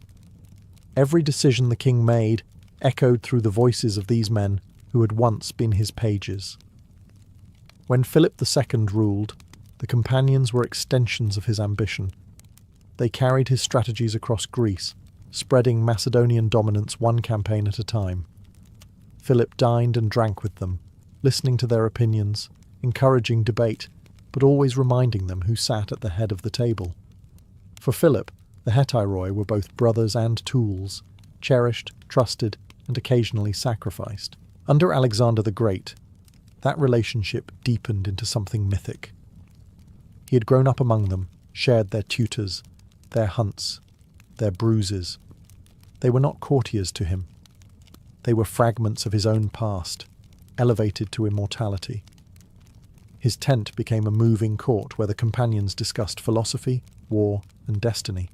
Every decision the king made echoed through the voices of these men who had once been his pages. When Philip II ruled, the companions were extensions of his ambition. They carried his strategies across Greece, spreading Macedonian dominance one campaign at a time. Philip dined and drank with them, listening to their opinions, encouraging debate, but always reminding them who sat at the head of the table. For Philip, the Hetairoi were both brothers and tools, cherished, trusted, and occasionally sacrificed. Under Alexander the Great, that relationship deepened into something mythic. He had grown up among them, shared their tutors, their hunts, their bruises. They were not courtiers to him. They were fragments of his own past, elevated to immortality. His tent became a moving court where the companions discussed philosophy, war, and destiny.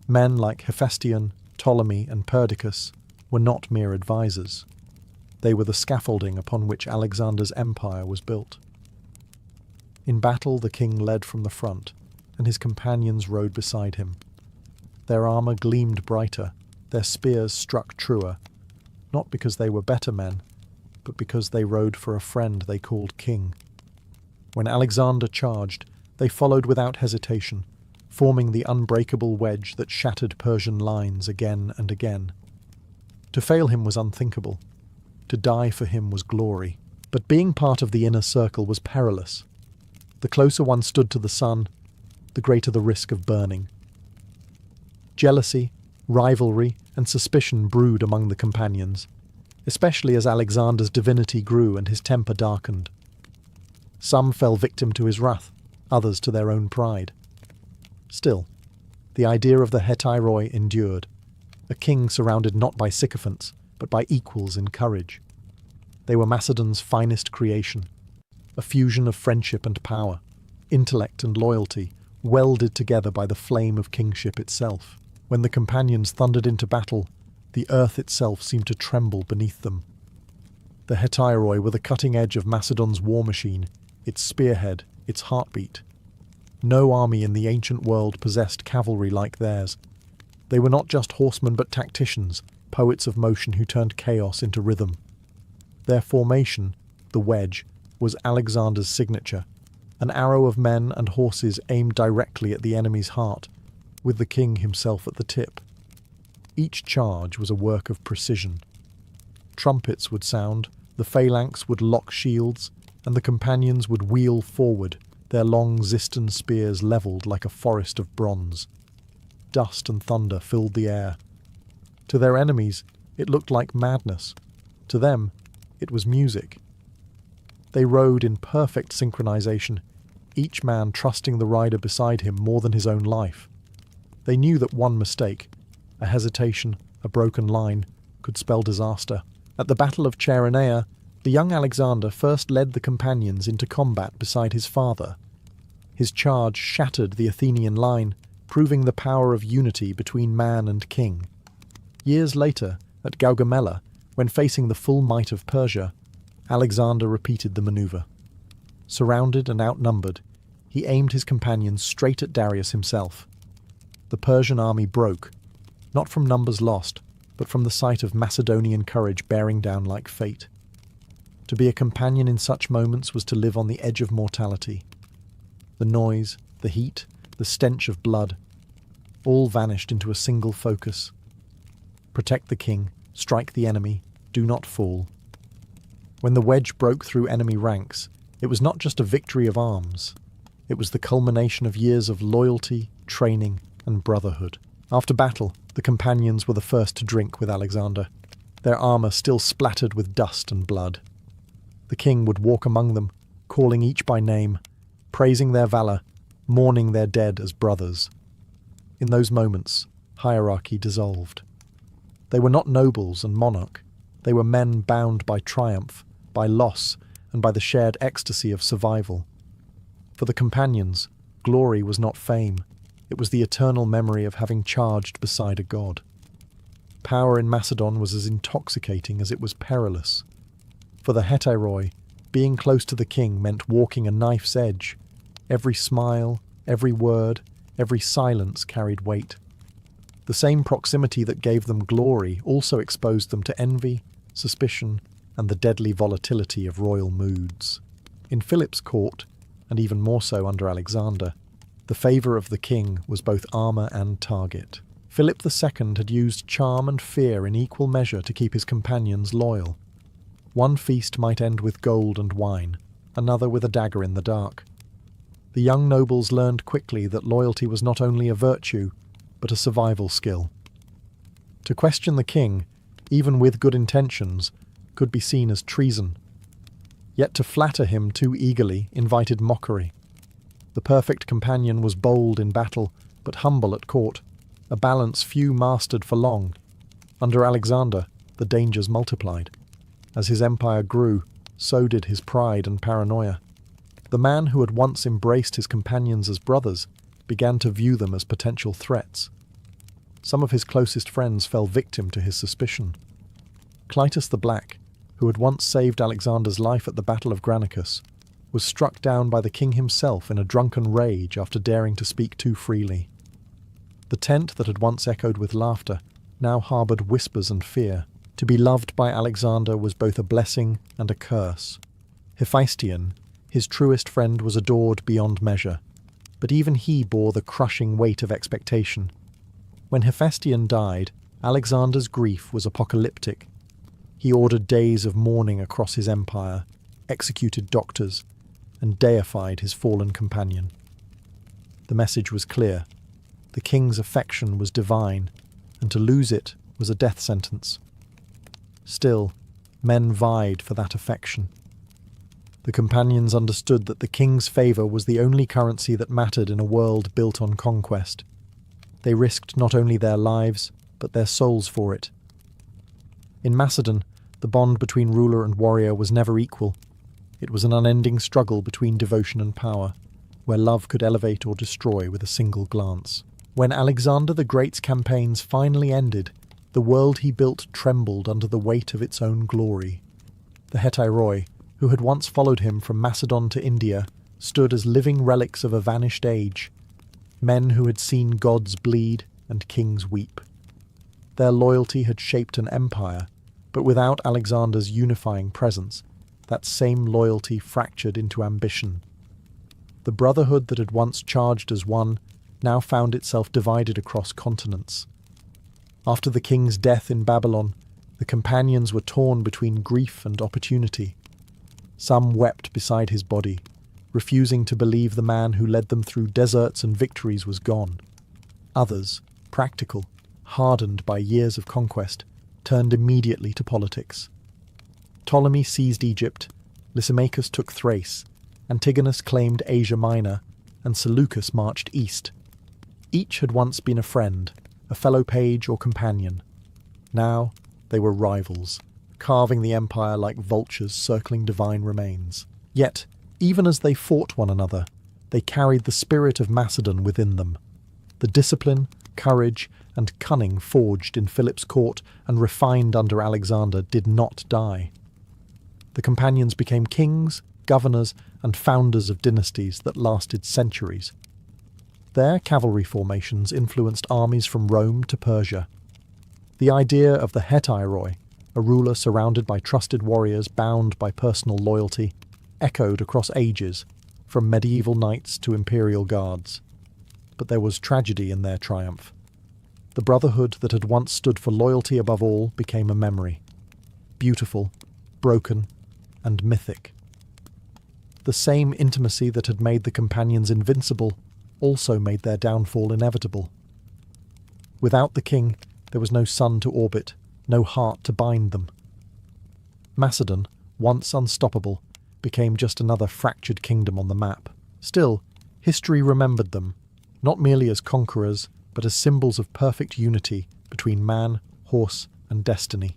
Men like Hephaestion, Ptolemy, and Perdiccas were not mere advisors. They were the scaffolding upon which Alexander's empire was built. In battle, the king led from the front, and his companions rode beside him. Their armour gleamed brighter, their spears struck truer, not because they were better men, but because they rode for a friend they called king. When Alexander charged, they followed without hesitation, forming the unbreakable wedge that shattered Persian lines again and again. To fail him was unthinkable. To die for him was glory. But being part of the inner circle was perilous. The closer one stood to the sun, the greater the risk of burning. Jealousy, rivalry, and suspicion brewed among the companions, especially as Alexander's divinity grew and his temper darkened. Some fell victim to his wrath, others to their own pride. Still, the idea of the Hetairoi endured, a king surrounded not by sycophants, but by equals in courage. They were Macedon's finest creation, a fusion of friendship and power, intellect and loyalty, welded together by the flame of kingship itself. When the companions thundered into battle, the earth itself seemed to tremble beneath them. The Hetairoi were the cutting edge of Macedon's war machine, its spearhead, its heartbeat. No army in the ancient world possessed cavalry like theirs. They were not just horsemen but tacticians, poets of motion who turned chaos into rhythm. Their formation, the wedge, was Alexander's signature, an arrow of men and horses aimed directly at the enemy's heart, with the king himself at the tip. Each charge was a work of precision. Trumpets would sound, the phalanx would lock shields, and the companions would wheel forward, their long Xyston spears levelled like a forest of bronze. Dust and thunder filled the air. To their enemies, it looked like madness. To them, it was music. They rode in perfect synchronization, each man trusting the rider beside him more than his own life. They knew that one mistake, a hesitation, a broken line, could spell disaster. At the Battle of Chaironea, the young Alexander first led the companions into combat beside his father. His charge shattered the Athenian line, proving the power of unity between man and king. Years later, at Gaugamela, when facing the full might of Persia, Alexander repeated the maneuver. Surrounded and outnumbered, he aimed his companions straight at Darius himself. The Persian army broke, not from numbers lost, but from the sight of Macedonian courage bearing down like fate. To be a companion in such moments was to live on the edge of mortality. The noise, the heat, the stench of blood, all vanished into a single focus. Protect the king, strike the enemy, do not fall. When the wedge broke through enemy ranks, it was not just a victory of arms. It was the culmination of years of loyalty, training, and brotherhood. After battle, the companions were the first to drink with Alexander, their armour still splattered with dust and blood. The king would walk among them, calling each by name, praising their valour, mourning their dead as brothers. In those moments, hierarchy dissolved. They were not nobles and monarch. They were men bound by triumph, by loss, and by the shared ecstasy of survival. For the companions, glory was not fame. It was the eternal memory of having charged beside a god. Power in Macedon was as intoxicating as it was perilous. For the Hetairoi, being close to the king meant walking a knife's edge. Every smile, every word, every silence carried weight. The same proximity that gave them glory also exposed them to envy, suspicion, and the deadly volatility of royal moods. In Philip's court, and even more so under Alexander, the favour of the king was both armour and target. Philip II had used charm and fear in equal measure to keep his companions loyal. One feast might end with gold and wine, another with a dagger in the dark. The young nobles learned quickly that loyalty was not only a virtue, but a survival skill. To question the king, even with good intentions, could be seen as treason. Yet to flatter him too eagerly invited mockery. The perfect companion was bold in battle, but humble at court, a balance few mastered for long. Under Alexander, the dangers multiplied. As his empire grew, so did his pride and paranoia. The man who had once embraced his companions as brothers began to view them as potential threats. Some of his closest friends fell victim to his suspicion. Clytus the Black, who had once saved Alexander's life at the Battle of Granicus, was struck down by the king himself in a drunken rage after daring to speak too freely. The tent that had once echoed with laughter now harboured whispers and fear. To be loved by Alexander was both a blessing and a curse. Hephaestion, his truest friend, was adored beyond measure, but even he bore the crushing weight of expectation. When Hephaestion died, Alexander's grief was apocalyptic. He ordered days of mourning across his empire, executed doctors, and deified his fallen companion. The message was clear. The king's affection was divine, and to lose it was a death sentence. Still, men vied for that affection. The companions understood that the king's favour was the only currency that mattered in a world built on conquest. They risked not only their lives, but their souls for it. In Macedon, the bond between ruler and warrior was never equal. It was an unending struggle between devotion and power, where love could elevate or destroy with a single glance. When Alexander the Great's campaigns finally ended, the world he built trembled under the weight of its own glory. The Hetairoi, who had once followed him from Macedon to India, stood as living relics of a vanished age, men who had seen gods bleed and kings weep. Their loyalty had shaped an empire, but without Alexander's unifying presence, that same loyalty fractured into ambition. The brotherhood that had once charged as one now found itself divided across continents. After the king's death in Babylon, the companions were torn between grief and opportunity. Some wept beside his body, refusing to believe the man who led them through deserts and victories was gone. Others, practical, hardened by years of conquest, turned immediately to politics. Ptolemy seized Egypt, Lysimachus took Thrace, Antigonus claimed Asia Minor, and Seleucus marched east. Each had once been a friend, a fellow page or companion. Now they were rivals, carving the empire like vultures circling divine remains. Yet, even as they fought one another, they carried the spirit of Macedon within them. The discipline, courage, and cunning forged in Philip's court and refined under Alexander did not die. The companions became kings, governors, and founders of dynasties that lasted centuries. Their cavalry formations influenced armies from Rome to Persia. The idea of the Hetairoi, a ruler surrounded by trusted warriors bound by personal loyalty, echoed across ages, from medieval knights to imperial guards. But there was tragedy in their triumph. The brotherhood that had once stood for loyalty above all became a memory. Beautiful, broken, and mythic. The same intimacy that had made the companions invincible also made their downfall inevitable. Without the king, there was no sun to orbit, no heart to bind them. Macedon, once unstoppable, became just another fractured kingdom on the map. Still, history remembered them, not merely as conquerors, but as symbols of perfect unity between man, horse, and destiny.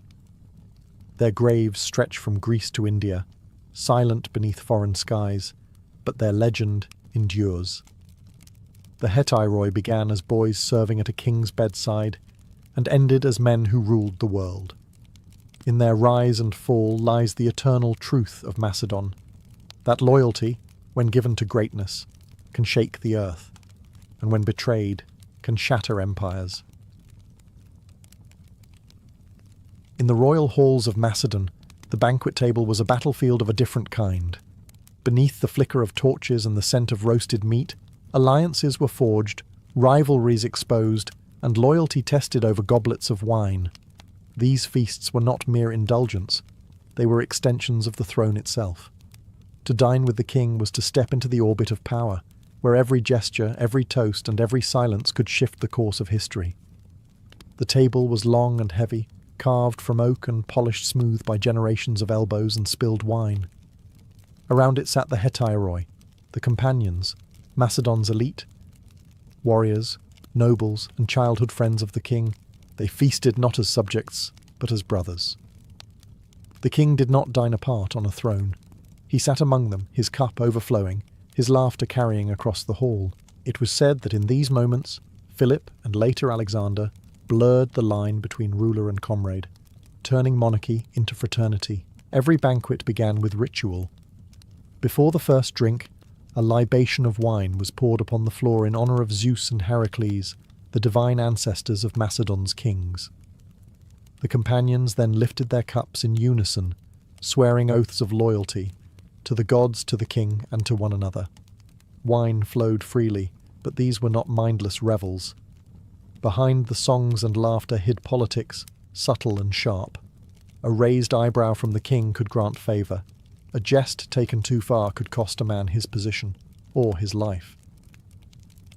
Their graves stretch from Greece to India, silent beneath foreign skies, but their legend endures. The Hetairoi began as boys serving at a king's bedside, and ended as men who ruled the world. In their rise and fall lies the eternal truth of Macedon, that loyalty, when given to greatness, can shake the earth, and when betrayed, can shatter empires. In the royal halls of Macedon, the banquet table was a battlefield of a different kind. Beneath the flicker of torches and the scent of roasted meat, alliances were forged, rivalries exposed, and loyalty tested over goblets of wine. These feasts were not mere indulgence, they were extensions of the throne itself. To dine with the king was to step into the orbit of power, where every gesture, every toast, and every silence could shift the course of history. The table was long and heavy, carved from oak and polished smooth by generations of elbows and spilled wine. Around it sat the Hetairoi, the companions, Macedon's elite. Warriors, nobles, and childhood friends of the king, they feasted not as subjects, but as brothers. The king did not dine apart on a throne. He sat among them, his cup overflowing, his laughter carrying across the hall. It was said that in these moments, Philip and later Alexander blurred the line between ruler and comrade, turning monarchy into fraternity. Every banquet began with ritual. Before the first drink, a libation of wine was poured upon the floor in honour of Zeus and Heracles, the divine ancestors of Macedon's kings. The companions then lifted their cups in unison, swearing oaths of loyalty, to the gods, to the king, and to one another. Wine flowed freely, but these were not mindless revels. Behind the songs and laughter hid politics, subtle and sharp. A raised eyebrow from the king could grant favour. A jest taken too far could cost a man his position, or his life.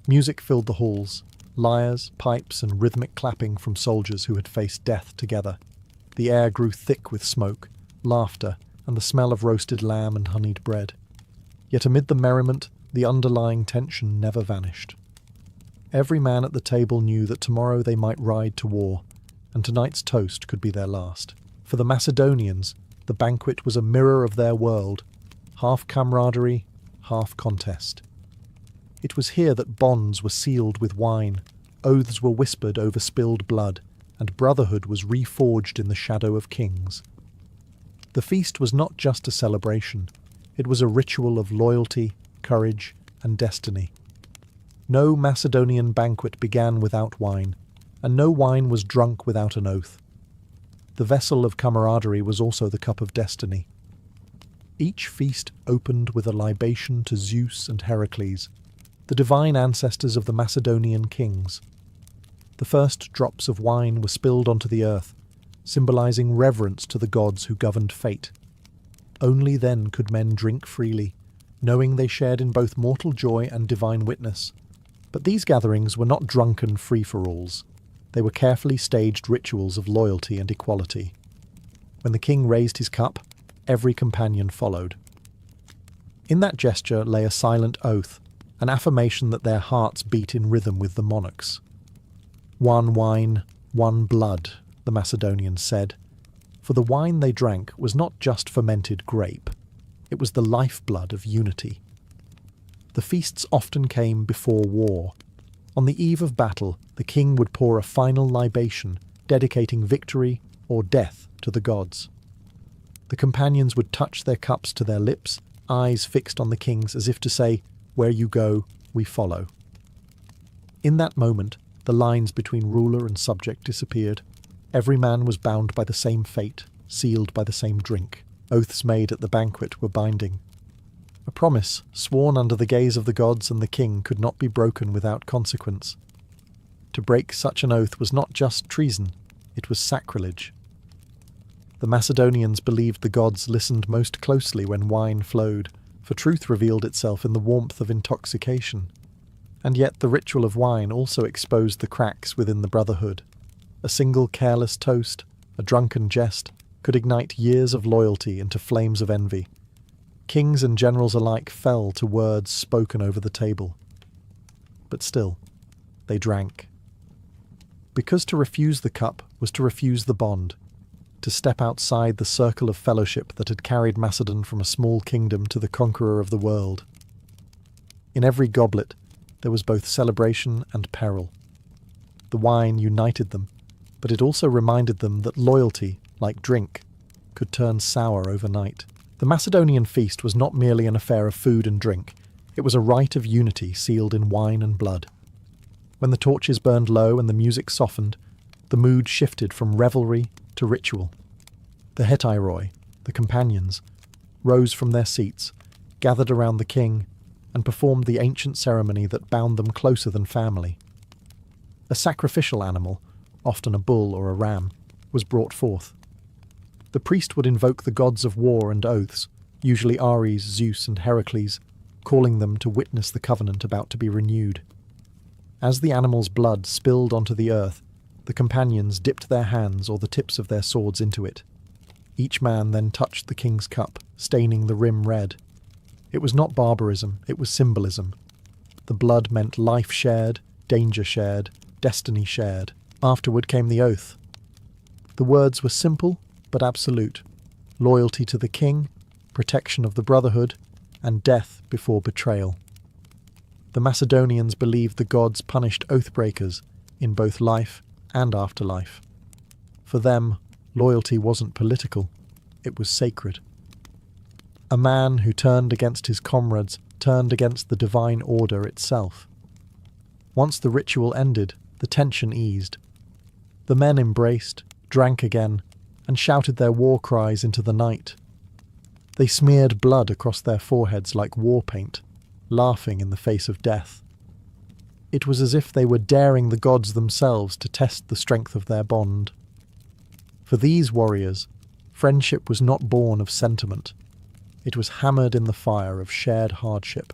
Music filled the halls, lyres, pipes, and rhythmic clapping from soldiers who had faced death together. The air grew thick with smoke, laughter, and the smell of roasted lamb and honeyed bread. Yet amid the merriment, the underlying tension never vanished. Every man at the table knew that tomorrow they might ride to war, and tonight's toast could be their last. For the Macedonians, the banquet was a mirror of their world, half camaraderie, half contest. It was here that bonds were sealed with wine, oaths were whispered over spilled blood, and brotherhood was reforged in the shadow of kings. The feast was not just a celebration, it was a ritual of loyalty, courage, and destiny. No Macedonian banquet began without wine, and no wine was drunk without an oath. The vessel of camaraderie was also the cup of destiny. Each feast opened with a libation to Zeus and Heracles, the divine ancestors of the Macedonian kings. The first drops of wine were spilled onto the earth, symbolizing reverence to the gods who governed fate. Only then could men drink freely, knowing they shared in both mortal joy and divine witness. But these gatherings were not drunken free-for-alls. They were carefully staged rituals of loyalty and equality. When the king raised his cup, every companion followed. In that gesture lay a silent oath, an affirmation that their hearts beat in rhythm with the monarch's. One wine, one blood, the Macedonians said, for the wine they drank was not just fermented grape, it was the lifeblood of unity. The feasts often came before war. On the eve of battle, the king would pour a final libation, dedicating victory or death to the gods. The companions would touch their cups to their lips, eyes fixed on the king's as if to say, "Where you go, we follow." In that moment, the lines between ruler and subject disappeared. Every man was bound by the same fate, sealed by the same drink. Oaths made at the banquet were binding. A promise, sworn under the gaze of the gods and the king, could not be broken without consequence. To break such an oath was not just treason, it was sacrilege. The Macedonians believed the gods listened most closely when wine flowed, for truth revealed itself in the warmth of intoxication. And yet the ritual of wine also exposed the cracks within the Brotherhood. A single careless toast, a drunken jest, could ignite years of loyalty into flames of envy. Kings and generals alike fell to words spoken over the table. But still, they drank. Because to refuse the cup was to refuse the bond, to step outside the circle of fellowship that had carried Macedon from a small kingdom to the conqueror of the world. In every goblet, there was both celebration and peril. The wine united them, but it also reminded them that loyalty, like drink, could turn sour overnight. The Macedonian feast was not merely an affair of food and drink, it was a rite of unity sealed in wine and blood. When the torches burned low and the music softened, the mood shifted from revelry to ritual. The Hetairoi, the companions, rose from their seats, gathered around the king, and performed the ancient ceremony that bound them closer than family. A sacrificial animal, often a bull or a ram, was brought forth. The priest would invoke the gods of war and oaths, usually Ares, Zeus, and Heracles, calling them to witness the covenant about to be renewed. As the animal's blood spilled onto the earth, the companions dipped their hands or the tips of their swords into it. Each man then touched the king's cup, staining the rim red. It was not barbarism, it was symbolism. The blood meant life shared, danger shared, destiny shared. Afterward came the oath. The words were simple but absolute: loyalty to the king, protection of the Brotherhood, and death before betrayal. The Macedonians believed the gods punished oath-breakers in both life and afterlife. For them, loyalty wasn't political, it was sacred. A man who turned against his comrades turned against the divine order itself. Once the ritual ended, the tension eased. The men embraced, drank again, and shouted their war cries into the night. They smeared blood across their foreheads like war paint, laughing in the face of death. It was as if they were daring the gods themselves to test the strength of their bond. For these warriors, friendship was not born of sentiment. It was hammered in the fire of shared hardship.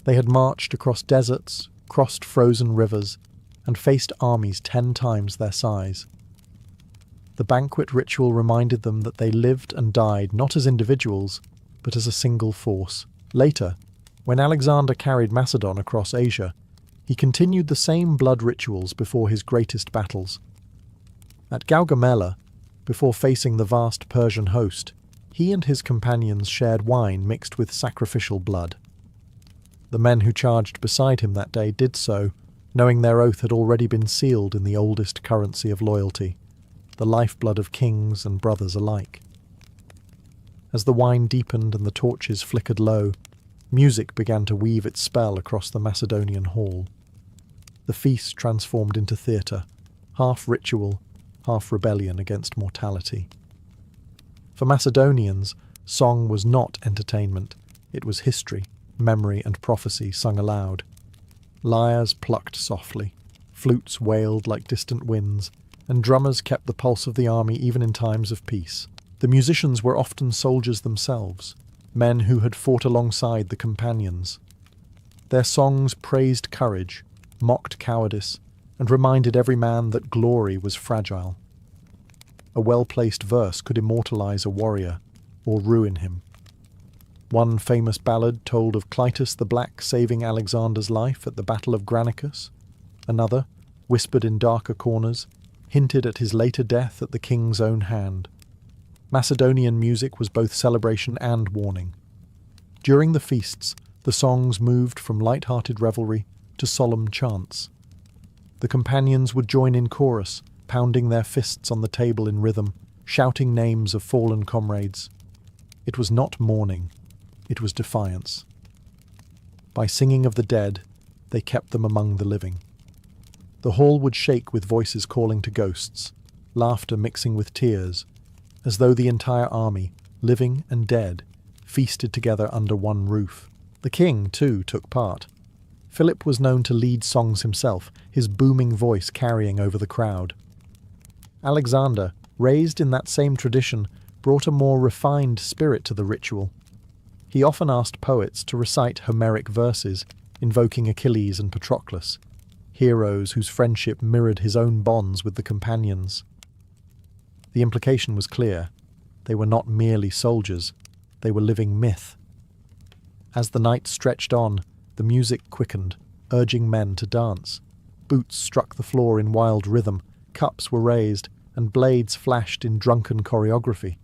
They had marched across deserts, crossed frozen rivers, and faced armies 10 times their size. The banquet ritual reminded them that they lived and died not as individuals, but as a single force. Later, when Alexander carried Macedon across Asia, he continued the same blood rituals before his greatest battles. At Gaugamela, before facing the vast Persian host, he and his companions shared wine mixed with sacrificial blood. The men who charged beside him that day did so, knowing their oath had already been sealed in the oldest currency of loyalty, the lifeblood of kings and brothers alike. As the wine deepened and the torches flickered low, music began to weave its spell across the Macedonian hall. The feast transformed into theatre, half ritual, half rebellion against mortality. For Macedonians, song was not entertainment, it was history, memory and prophecy sung aloud. Lyres plucked softly, flutes wailed like distant winds, and drummers kept the pulse of the army even in times of peace. The musicians were often soldiers themselves, men who had fought alongside the companions. Their songs praised courage, mocked cowardice, and reminded every man that glory was fragile. A well-placed verse could immortalize a warrior, or ruin him. One famous ballad told of Clytus the Black saving Alexander's life at the Battle of Granicus. Another, whispered in darker corners, hinted at his later death at the king's own hand. Macedonian music was both celebration and warning. During the feasts, the songs moved from light-hearted revelry to solemn chants. The companions would join in chorus, pounding their fists on the table in rhythm, shouting names of fallen comrades. It was not mourning, it was defiance. By singing of the dead, they kept them among the living. The hall would shake with voices calling to ghosts, laughter mixing with tears, as though the entire army, living and dead, feasted together under one roof. The king, too, took part. Philip was known to lead songs himself, his booming voice carrying over the crowd. Alexander, raised in that same tradition, brought a more refined spirit to the ritual. He often asked poets to recite Homeric verses, invoking Achilles and Patroclus, heroes whose friendship mirrored his own bonds with the companions. The implication was clear. They were not merely soldiers, they were living myth. As the night stretched on, the music quickened, urging men to dance. Boots struck the floor in wild rhythm, cups were raised, and blades flashed in drunken choreography.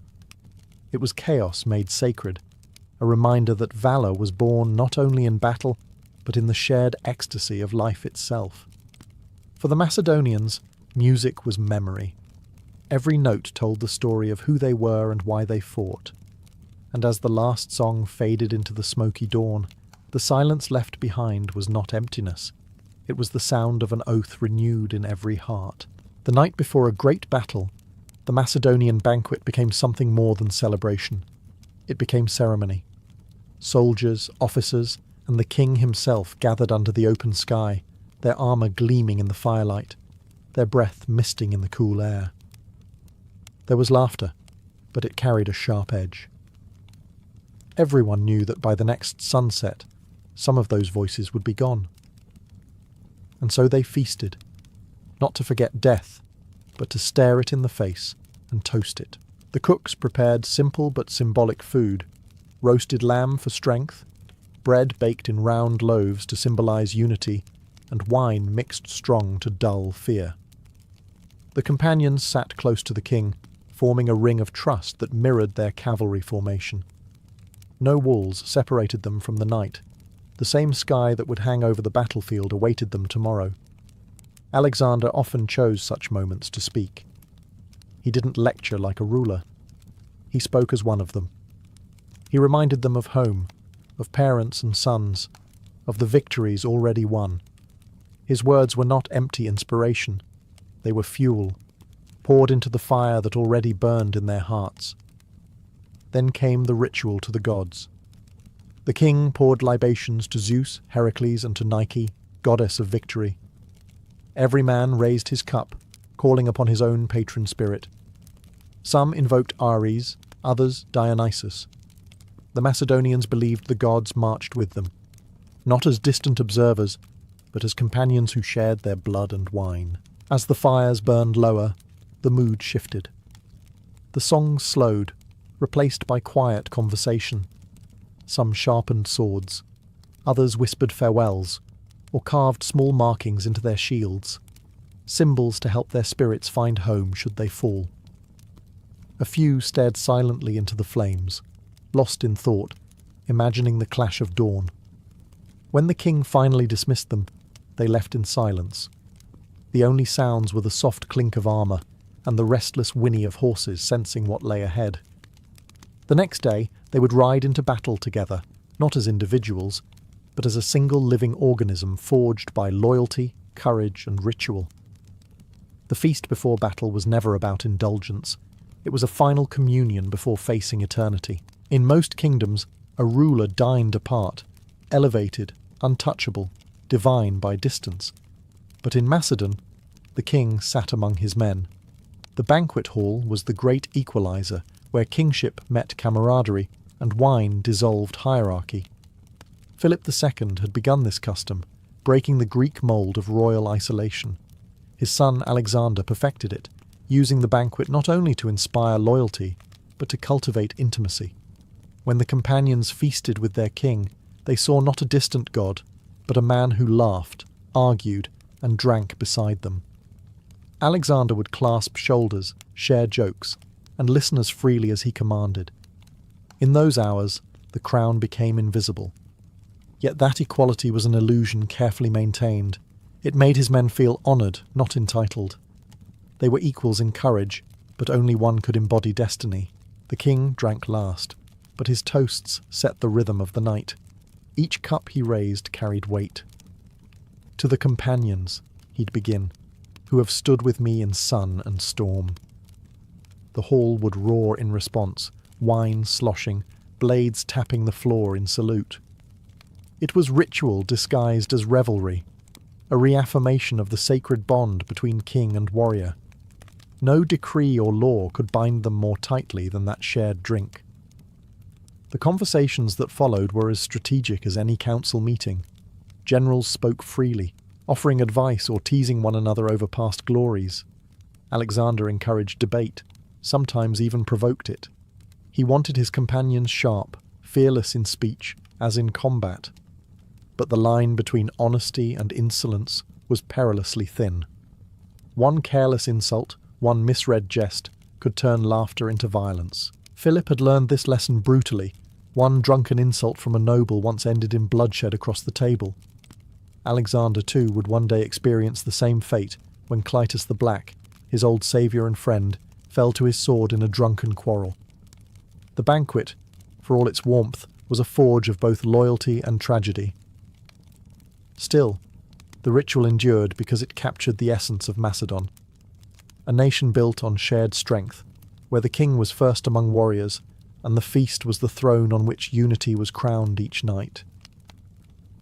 It was chaos made sacred, a reminder that valor was born not only in battle, but in the shared ecstasy of life itself. For the Macedonians, music was memory. Every note told the story of who they were and why they fought. And as the last song faded into the smoky dawn, the silence left behind was not emptiness. It was the sound of an oath renewed in every heart. The night before a great battle, the Macedonian banquet became something more than celebration. It became ceremony. Soldiers, officers, and the king himself gathered under the open sky, their armour gleaming in the firelight, their breath misting in the cool air. There was laughter, but it carried a sharp edge. Everyone knew that by the next sunset, some of those voices would be gone. And so they feasted, not to forget death, but to stare it in the face and toast it. The cooks prepared simple but symbolic food: roasted lamb for strength, bread baked in round loaves to symbolize unity, and wine mixed strong to dull fear. The companions sat close to the king, forming a ring of trust that mirrored their cavalry formation. No walls separated them from the night. The same sky that would hang over the battlefield awaited them tomorrow. Alexander often chose such moments to speak. He didn't lecture like a ruler. He spoke as one of them. He reminded them of home, of parents and sons, of the victories already won. His words were not empty inspiration. They were fuel, poured into the fire that already burned in their hearts. Then came the ritual to the gods. The king poured libations to Zeus, Heracles, and to Nike, goddess of victory. Every man raised his cup, calling upon his own patron spirit. Some invoked Ares, others Dionysus. The Macedonians believed the gods marched with them, not as distant observers, but as companions who shared their blood and wine. As the fires burned lower, the mood shifted. The songs slowed, replaced by quiet conversation. Some sharpened swords, others whispered farewells, or carved small markings into their shields, symbols to help their spirits find home should they fall. A few stared silently into the flames, lost in thought, imagining the clash of dawn. When the king finally dismissed them, they left in silence. The only sounds were the soft clink of armour and the restless whinny of horses sensing what lay ahead. The next day, they would ride into battle together, not as individuals, but as a single living organism forged by loyalty, courage, and ritual. The feast before battle was never about indulgence. It was a final communion before facing eternity. In most kingdoms, a ruler dined apart, elevated, untouchable, divine by distance. But in Macedon, the king sat among his men. The banquet hall was the great equalizer, where kingship met camaraderie and wine dissolved hierarchy. Philip II had begun this custom, breaking the Greek mould of royal isolation. His son Alexander perfected it, using the banquet not only to inspire loyalty, but to cultivate intimacy. When the companions feasted with their king, they saw not a distant god, but a man who laughed, argued, and drank beside them. Alexander would clasp shoulders, share jokes, and listen as freely as he commanded. In those hours, the crown became invisible. Yet that equality was an illusion carefully maintained. It made his men feel honoured, not entitled. They were equals in courage, but only one could embody destiny. The king drank last, but his toasts set the rhythm of the night. Each cup he raised carried weight. "To the companions," he'd begin, "who have stood with me in sun and storm." The hall would roar in response, wine sloshing, blades tapping the floor in salute. It was ritual disguised as revelry, a reaffirmation of the sacred bond between king and warrior. No decree or law could bind them more tightly than that shared drink. The conversations that followed were as strategic as any council meeting. Generals spoke freely, offering advice or teasing one another over past glories. Alexander encouraged debate, sometimes even provoked it. He wanted his companions sharp, fearless in speech, as in combat. But the line between honesty and insolence was perilously thin. One careless insult, one misread jest, could turn laughter into violence. Philip had learned this lesson brutally. One drunken insult from a noble once ended in bloodshed across the table. Alexander, too, would one day experience the same fate when Clytus the Black, his old saviour and friend, fell to his sword in a drunken quarrel. The banquet, for all its warmth, was a forge of both loyalty and tragedy. Still, the ritual endured because it captured the essence of Macedon, a nation built on shared strength, where the king was first among warriors, and the feast was the throne on which unity was crowned each night.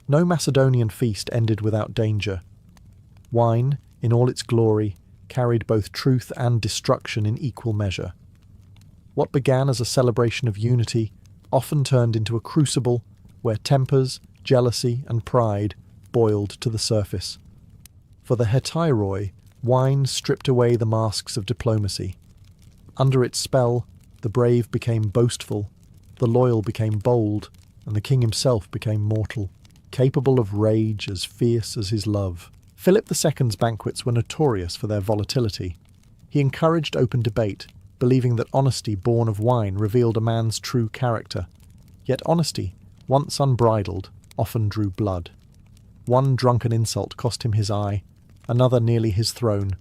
No Macedonian feast ended without danger. Wine, in all its glory, carried both truth and destruction in equal measure. What began as a celebration of unity often turned into a crucible where tempers, jealousy, and pride boiled to the surface. For the Hetairoi, wine stripped away the masks of diplomacy. Under its spell, the brave became boastful, the loyal became bold, and the king himself became mortal, capable of rage as fierce as his love. Philip II's banquets were notorious for their volatility. He encouraged open debate, believing that honesty born of wine revealed a man's true character. Yet honesty, once unbridled, often drew blood. One drunken insult cost him his eye, another nearly his throne.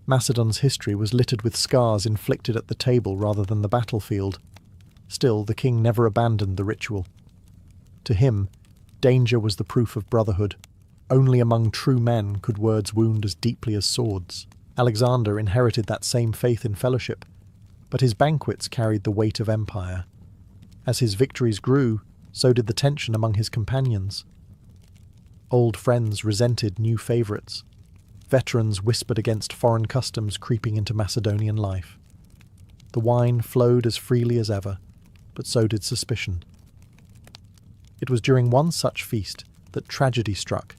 Macedon's history was littered with scars inflicted at the table rather than the battlefield. Still, the king never abandoned the ritual. To him, danger was the proof of brotherhood. Only among true men could words wound as deeply as swords. Alexander inherited that same faith in fellowship, but his banquets carried the weight of empire. As his victories grew, so did the tension among his companions. Old friends resented new favourites. Veterans whispered against foreign customs creeping into Macedonian life. The wine flowed as freely as ever, but so did suspicion. It was during one such feast that tragedy struck,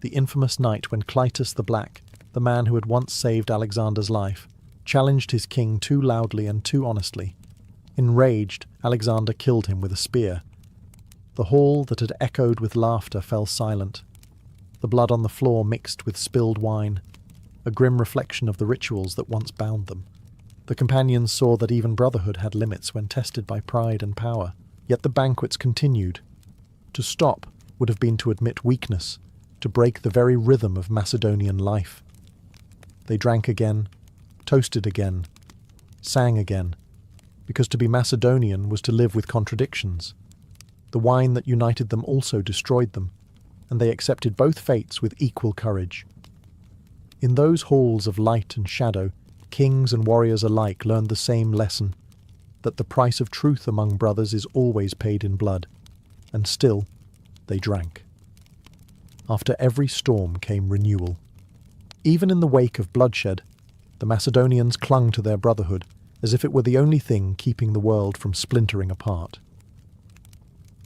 the infamous night when Clytus the Black, the man who had once saved Alexander's life, challenged his king too loudly and too honestly. Enraged, Alexander killed him with a spear. The hall that had echoed with laughter fell silent. The blood on the floor mixed with spilled wine, a grim reflection of the rituals that once bound them. The companions saw that even brotherhood had limits when tested by pride and power. Yet the banquets continued. To stop would have been to admit weakness, to break the very rhythm of Macedonian life. They drank again, toasted again, sang again, because to be Macedonian was to live with contradictions. The wine that united them also destroyed them, and they accepted both fates with equal courage. In those halls of light and shadow, kings and warriors alike learned the same lesson, that the price of truth among brothers is always paid in blood, and still they drank. After every storm came renewal. Even in the wake of bloodshed, the Macedonians clung to their brotherhood as if it were the only thing keeping the world from splintering apart.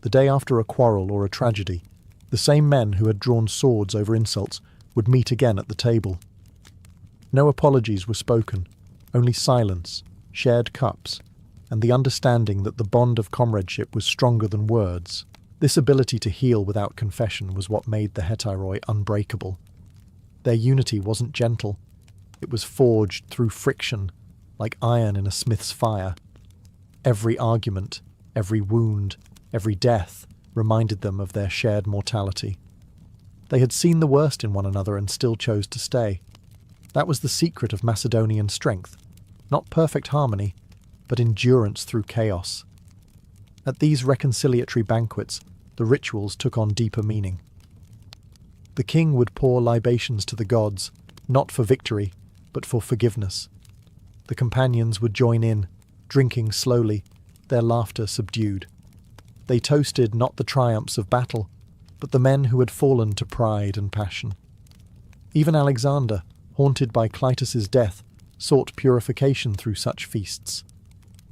The day after a quarrel or a tragedy, the same men who had drawn swords over insults would meet again at the table. No apologies were spoken, only silence, shared cups, and the understanding that the bond of comradeship was stronger than words. This ability to heal without confession was what made the Hetairoi unbreakable. Their unity wasn't gentle. It was forged through friction, like iron in a smith's fire. Every argument, every wound, every death reminded them of their shared mortality. They had seen the worst in one another and still chose to stay. That was the secret of Macedonian strength. Not perfect harmony, but endurance through chaos. At these reconciliatory banquets, the rituals took on deeper meaning. The king would pour libations to the gods, not for victory, but for forgiveness. The companions would join in, drinking slowly, their laughter subdued. They toasted not the triumphs of battle, but the men who had fallen to pride and passion. Even Alexander, haunted by Clytus's death, sought purification through such feasts.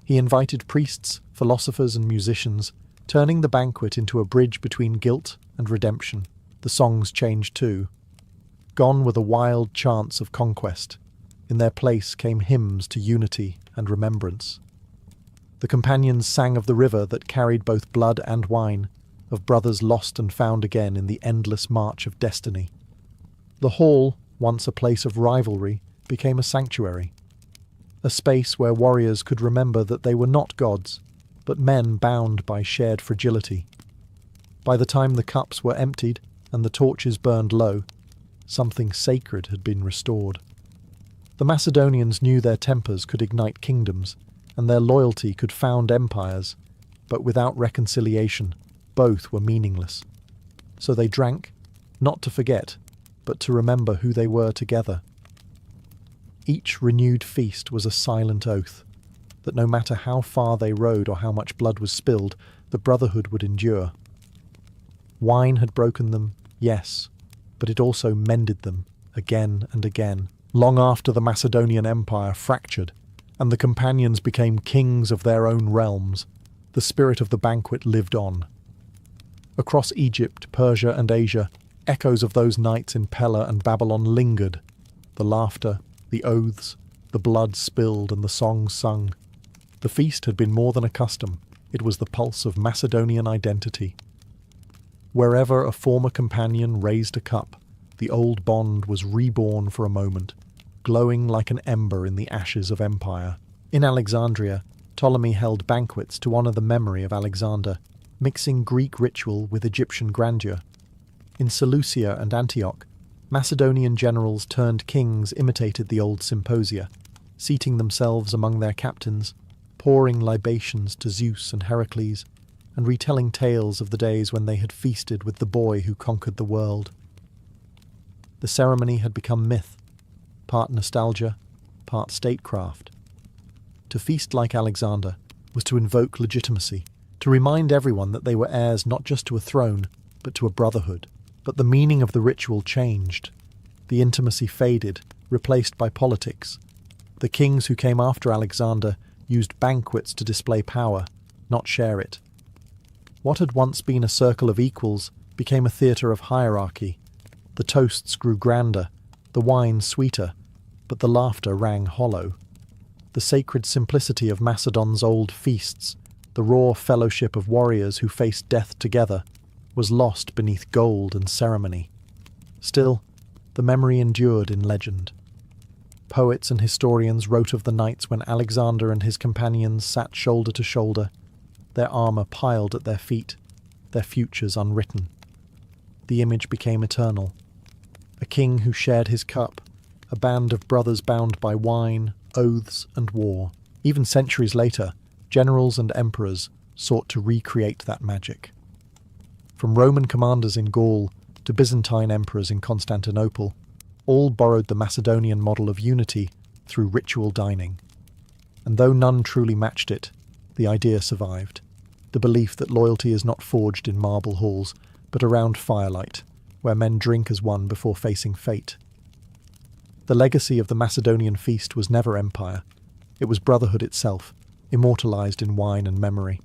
He invited priests, philosophers, and musicians, turning the banquet into a bridge between guilt and redemption. The songs changed too. Gone were the wild chants of conquest. In their place came hymns to unity and remembrance. The companions sang of the river that carried both blood and wine, of brothers lost and found again in the endless march of destiny. The hall, once a place of rivalry, became a sanctuary, a space where warriors could remember that they were not gods, but men bound by shared fragility. By the time the cups were emptied and the torches burned low, something sacred had been restored. The Macedonians knew their tempers could ignite kingdoms, and their loyalty could found empires, but without reconciliation, both were meaningless. So they drank, not to forget, but to remember who they were together. Each renewed feast was a silent oath, that no matter how far they rode or how much blood was spilled, the Brotherhood would endure. Wine had broken them, yes, but it also mended them, again and again, long after the Macedonian Empire fractured, and the companions became kings of their own realms. The spirit of the banquet lived on. Across Egypt, Persia, and Asia, echoes of those nights in Pella and Babylon lingered. The laughter, the oaths, the blood spilled, and the songs sung. The feast had been more than a custom. It was the pulse of Macedonian identity. Wherever a former companion raised a cup, the old bond was reborn for a moment, glowing like an ember in the ashes of empire. In Alexandria, Ptolemy held banquets to honor the memory of Alexander, mixing Greek ritual with Egyptian grandeur. In Seleucia and Antioch, Macedonian generals turned kings imitated the old symposia, seating themselves among their captains, pouring libations to Zeus and Heracles, and retelling tales of the days when they had feasted with the boy who conquered the world. The ceremony had become myth, part nostalgia, part statecraft. To feast like Alexander was to invoke legitimacy, to remind everyone that they were heirs not just to a throne, but to a brotherhood. But the meaning of the ritual changed. The intimacy faded, replaced by politics. The kings who came after Alexander used banquets to display power, not share it. What had once been a circle of equals became a theatre of hierarchy. The toasts grew grander, the wine sweeter, but the laughter rang hollow. The sacred simplicity of Macedon's old feasts, the raw fellowship of warriors who faced death together, was lost beneath gold and ceremony. Still, the memory endured in legend. Poets and historians wrote of the nights when Alexander and his companions sat shoulder to shoulder, their armour piled at their feet, their futures unwritten. The image became eternal. A king who shared his cup, a band of brothers bound by wine, oaths, and war. Even centuries later, generals and emperors sought to recreate that magic. From Roman commanders in Gaul to Byzantine emperors in Constantinople, all borrowed the Macedonian model of unity through ritual dining. And though none truly matched it, the idea survived. The belief that loyalty is not forged in marble halls, but around firelight, where men drink as one before facing fate. The legacy of the Macedonian feast was never empire. It was brotherhood itself, immortalized in wine and memory.